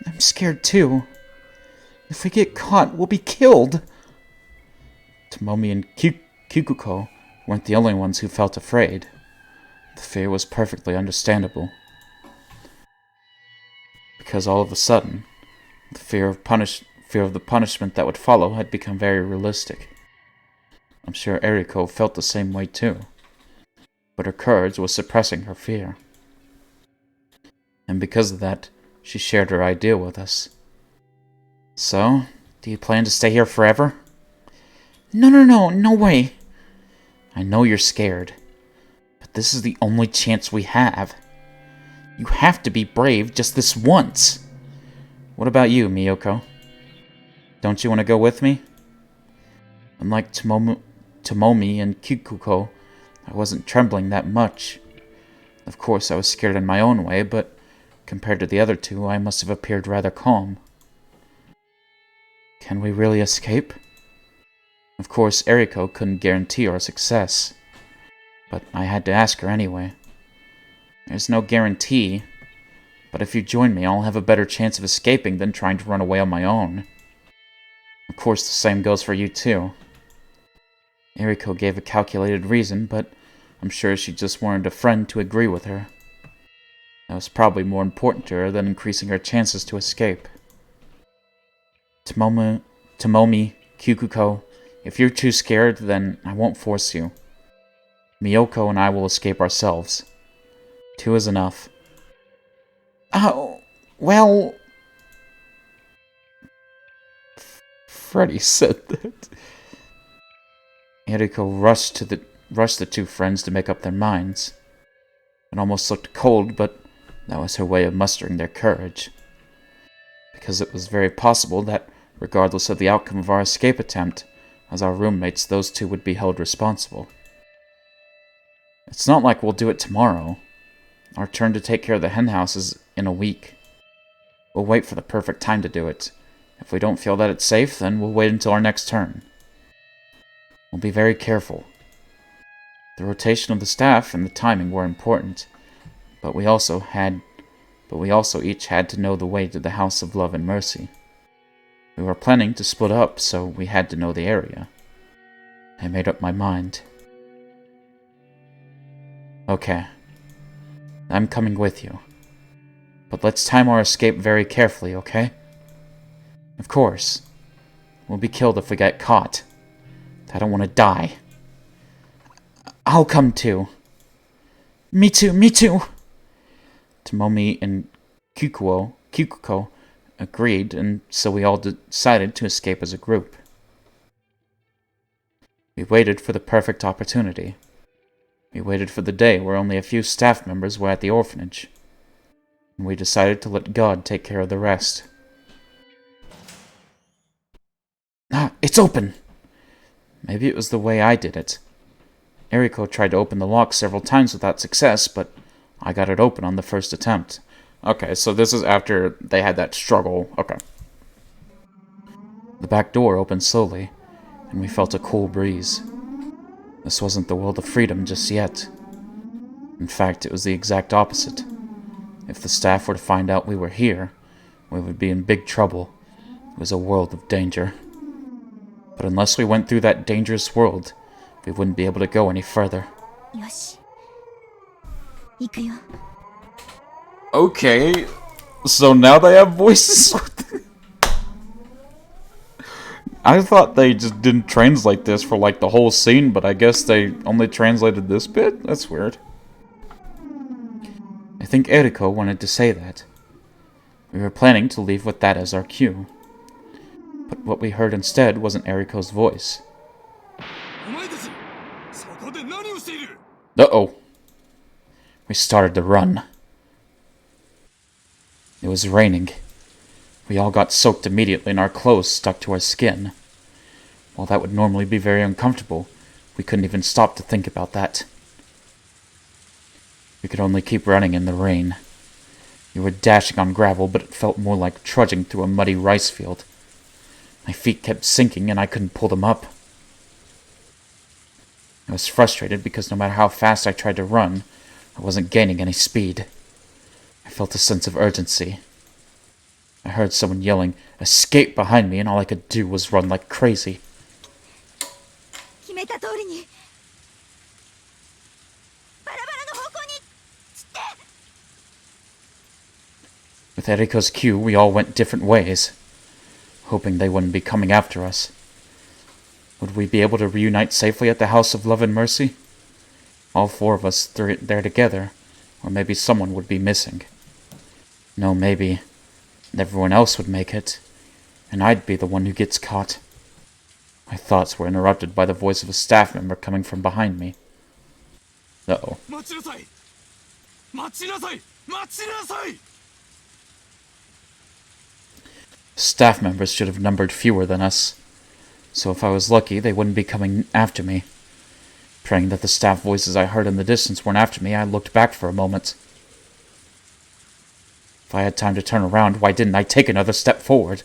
I'm scared too. If we get caught, we'll be killed. Tomomi and Kikuko weren't the only ones who felt afraid. The fear was perfectly understandable. Because all of a sudden, the fear of the punishment that would follow had become very realistic. I'm sure Eriko felt the same way too, but her courage was suppressing her fear. And because of that, she shared her idea with us. So, do you plan to stay here forever? No way. I know you're scared, but this is the only chance we have. You have to be brave just this once. What about you, Miyoko? Don't you want to go with me? Unlike Tomomi and Kikuko, I wasn't trembling that much. Of course, I was scared in my own way, but compared to the other two, I must have appeared rather calm. Can we really escape? Of course, Eriko couldn't guarantee our success, but I had to ask her anyway. There's no guarantee, but if you join me, I'll have a better chance of escaping than trying to run away on my own. Of course, the same goes for you too. Eriko gave a calculated reason, but I'm sure she just wanted a friend to agree with her. That was probably more important to her than increasing her chances to escape. Tomomi, Kikuko, if you're too scared, then I won't force you. Miyoko and I will escape ourselves. 2 is enough. Oh, well... Freddy said that. Eriko rushed the 2 friends to make up their minds. It almost looked cold, but that was her way of mustering their courage. Because it was very possible that, regardless of the outcome of our escape attempt, as our roommates, those 2 would be held responsible. It's not like we'll do it tomorrow. Our turn to take care of the henhouse is in a week. We'll wait for the perfect time to do it. If we don't feel that it's safe, then we'll wait until our next turn. We'll be very careful. The rotation of the staff and the timing were important, but we also each had to know the way to the House of Love and Mercy. We were planning to split up, so we had to know the area. I made up my mind. Okay. I'm coming with you. But let's time our escape very carefully, okay? Of course. We'll be killed if we get caught. I don't want to die. I'll come too. Me too. Tomomi and Kikuko agreed, and so we all decided to escape as a group. We waited for the perfect opportunity. We waited for the day where only a few staff members were at the orphanage. And we decided to let God take care of the rest. Ah, it's open! Maybe it was the way I did it. Eriko tried to open the lock several times without success, but I got it open on the first attempt. Okay, so this is after they had that struggle. Okay. The back door opened slowly, and we felt a cool breeze. This wasn't the world of freedom just yet. In fact, it was the exact opposite. If the staff were to find out we were here, we would be in big trouble. It was a world of danger. But unless we went through that dangerous world, we wouldn't be able to go any further. Yoshi. Ikuyo. Okay, so now they have voices. I thought they just didn't translate this for like the whole scene, but I guess they only translated this bit? That's weird. I think Eriko wanted to say that. We were planning to leave with that as our cue. But what we heard instead wasn't Eriko's voice. Uh-oh. We started to run. It was raining. We all got soaked immediately and our clothes stuck to our skin. While that would normally be very uncomfortable, we couldn't even stop to think about that. We could only keep running in the rain. We were dashing on gravel, but it felt more like trudging through a muddy rice field. My feet kept sinking and I couldn't pull them up. I was frustrated because no matter how fast I tried to run, I wasn't gaining any speed. I felt a sense of urgency. I heard someone yelling, "Escape!" behind me, and all I could do was run like crazy. 決めた通りにバラバラの方向に散って。 With Eriko's cue, we all went different ways, hoping they wouldn't be coming after us. Would we be able to reunite safely at the House of Love and Mercy? All four of us there together, or maybe someone would be missing. No, maybe everyone else would make it, and I'd be the one who gets caught. My thoughts were interrupted by the voice of a staff member coming from behind me. Uh-oh. 待ちなさい待ちなさい待ちなさい Staff members should have numbered fewer than us, so if I was lucky, they wouldn't be coming after me. Praying that the staff voices I heard in the distance weren't after me, I looked back for a moment. If I had time to turn around, why didn't I take another step forward?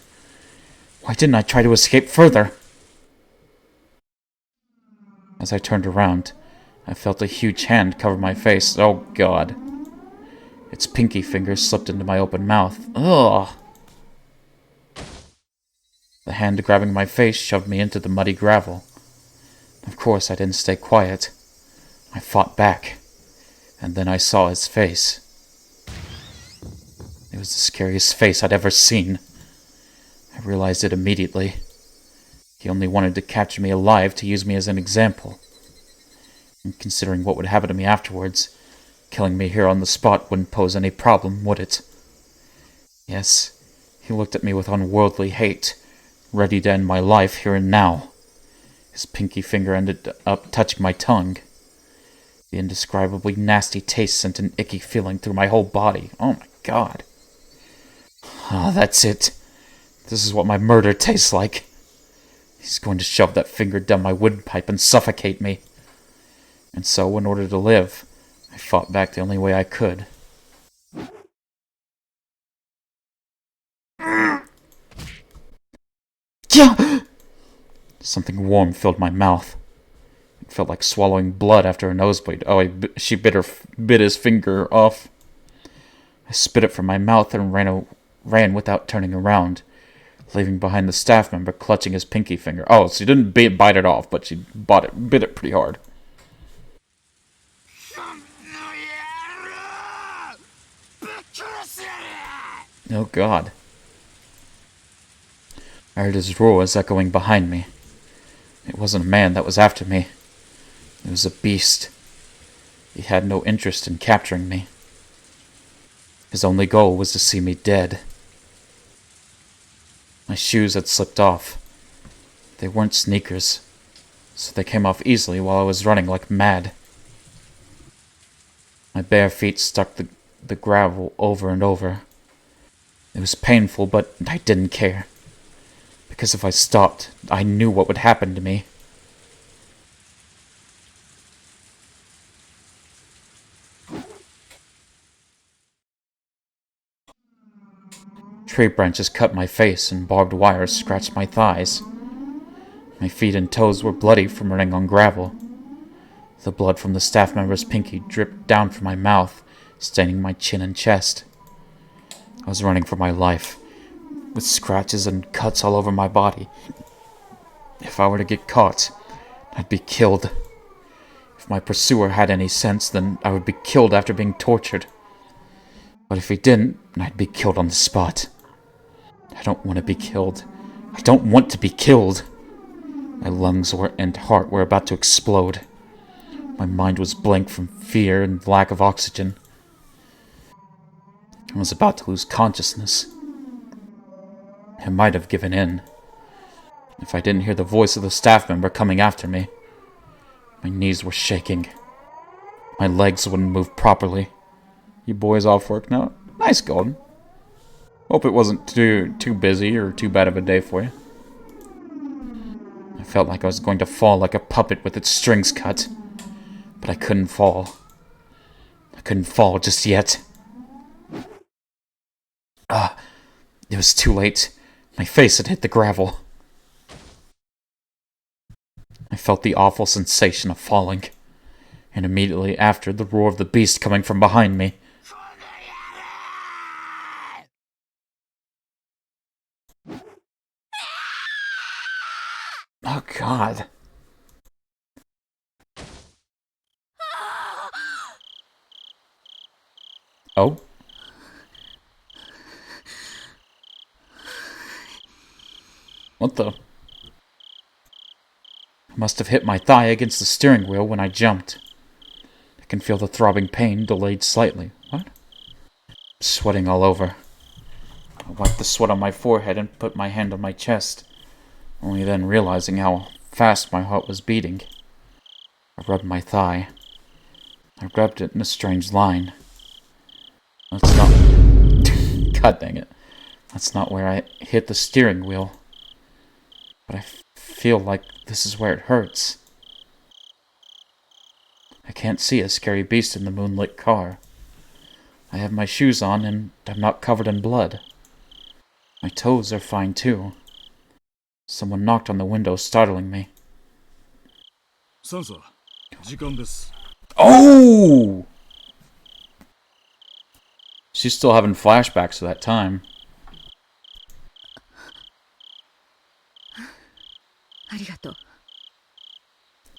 Why didn't I try to escape further? As I turned around, I felt a huge hand cover my face. Oh, God. Its pinky finger slipped into my open mouth. Ugh! The hand grabbing my face shoved me into the muddy gravel. Of course, I didn't stay quiet. I fought back, and then I saw his face. It was the scariest face I'd ever seen. I realized it immediately. He only wanted to capture me alive to use me as an example. And considering what would happen to me afterwards, killing me here on the spot wouldn't pose any problem, would it? Yes, he looked at me with unworldly hate, ready to end my life here and now. His pinky finger ended up touching my tongue. The indescribably nasty taste sent an icky feeling through my whole body. Oh my God. Ah, that's it. This is what my murder tastes like. He's going to shove that finger down my windpipe and suffocate me. And so, in order to live, I fought back the only way I could. Yeah! Something warm filled my mouth. It felt like swallowing blood after a nosebleed. Oh, she bit his finger off. I spit it from my mouth and ran without turning around, leaving behind the staff member clutching his pinky finger. Oh, she didn't bite it off, but she bit it pretty hard. Oh, God. I heard his roars echoing behind me. It wasn't a man that was after me. It was a beast. He had no interest in capturing me. His only goal was to see me dead. My shoes had slipped off. They weren't sneakers, so they came off easily while I was running like mad. My bare feet struck the gravel over and over. It was painful, but I didn't care. Because if I stopped, I knew what would happen to me. Tree branches cut my face and barbed wires scratched my thighs. My feet and toes were bloody from running on gravel. The blood from the staff member's pinky dripped down from my mouth, staining my chin and chest. I was running for my life, with scratches and cuts all over my body. If I were to get caught, I'd be killed. If my pursuer had any sense, then I would be killed after being tortured. But if he didn't, I'd be killed on the spot. I don't want to be killed. I don't want to be killed. My lungs and heart were about to explode. My mind was blank from fear and lack of oxygen. I was about to lose consciousness. I might have given in, if I didn't hear the voice of the staff member coming after me. My knees were shaking. My legs wouldn't move properly. You boys off work now? Nice, Golden. Hope it wasn't too busy or too bad of a day for you. I felt like I was going to fall like a puppet with its strings cut. But I couldn't fall. I couldn't fall just yet. It was too late. My face had hit the gravel. I felt the awful sensation of falling, and immediately after, the roar of the beast coming from behind me. Oh, God. Oh? What the? I must have hit my thigh against the steering wheel when I jumped. I can feel the throbbing pain delayed slightly. What? I'm sweating all over. I wiped the sweat on my forehead and put my hand on my chest, only then realizing how fast my heart was beating. I rubbed my thigh. I grabbed it in a strange line. That's not... God dang it. That's not where I hit the steering wheel. But I feel like this is where it hurts. I can't see a scary beast in the moonlit car. I have my shoes on and I'm not covered in blood. My toes are fine too. Someone knocked on the window, startling me. Sansa, 時間です。 Oh! She's still having flashbacks to that time. ありがとう。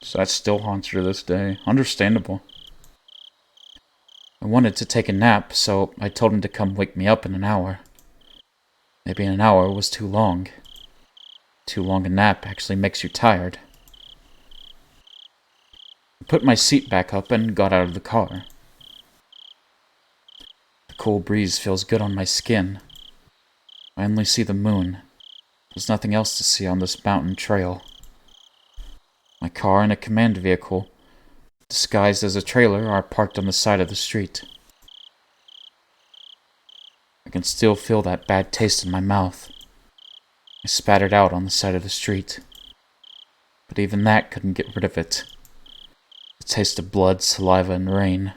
So that still haunts her to this day. Understandable. I wanted to take a nap, so I told him to come wake me up in an hour. Maybe an hour was too long. Too long a nap actually makes you tired. I put my seat back up and got out of the car. The cool breeze feels good on my skin. I only see the moon. There's nothing else to see on this mountain trail. My car and a command vehicle, disguised as a trailer, are parked on the side of the street. I can still feel that bad taste in my mouth. I spat it out on the side of the street. But even that couldn't get rid of it. The taste of blood, saliva, and rain.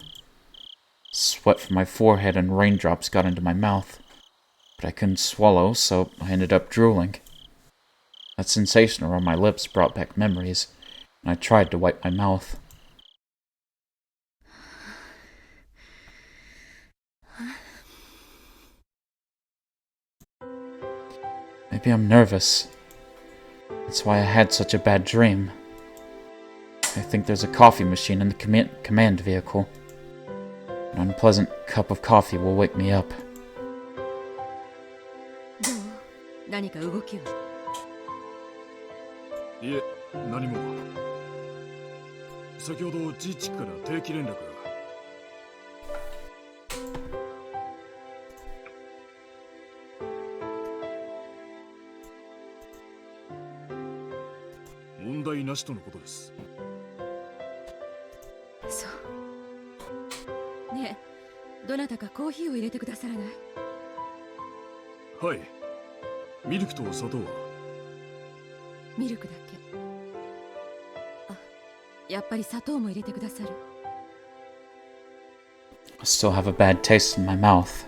Sweat from my forehead and raindrops got into my mouth. But I couldn't swallow, so I ended up drooling. That sensation around my lips brought back memories, and I tried to wipe my mouth. Maybe I'm nervous. That's why I had such a bad dream. I think there's a coffee machine in the command vehicle. An unpleasant cup of coffee will wake me up. どう？何か動きは？いえ、何も。先ほど自治から定期連絡が。問題なしとのことです。そう。ねえ、どなたかコーヒーを入れてくださらない？はい。ミルクと砂糖は？ミルクだけ。あ、やっぱり砂糖も入れてくださる。I still have a bad taste in my mouth.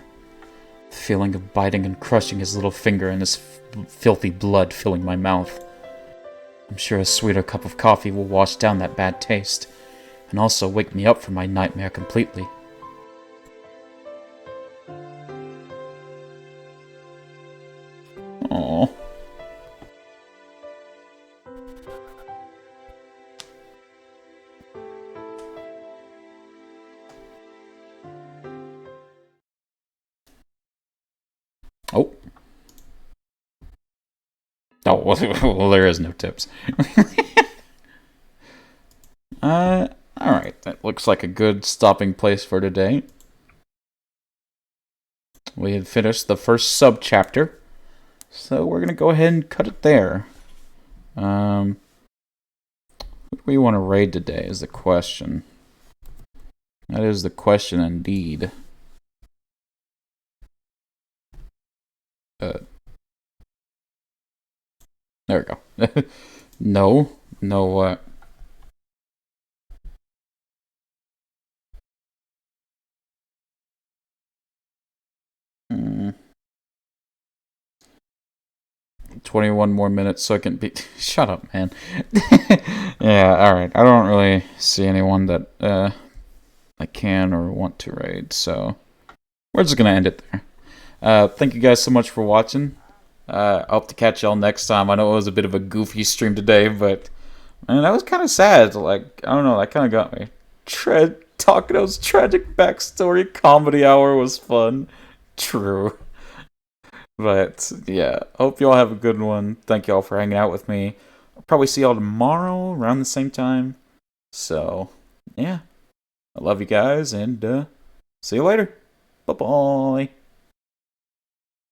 The feeling of biting and crushing his little finger and his filthy blood filling my mouth. I'm sure a sweeter cup of coffee will wash down that bad taste, and also wake me up from my nightmare completely. Aww. Oh. Oh, well, there is no tips. Alright, that looks like a good stopping place for today. We had finished the first sub-chapter, so we're gonna go ahead and cut it there. Who do we want to raid today is the question. That is the question indeed. There we go. No what? 21 more minutes so I can be... Shut up, man. Yeah, alright. I don't really see anyone that I can or want to raid, so we're just gonna end it there. Thank you guys so much for watching. I hope to catch y'all next time. I know it was a bit of a goofy stream today, but man, that was kind of sad. Like, I don't know, that kind of got me. Takedo's tragic backstory comedy hour was fun. True. But yeah, hope y'all have a good one. Thank y'all for hanging out with me. I'll probably see y'all tomorrow around the same time. So, yeah. I love you guys, and see you later. Bye-bye.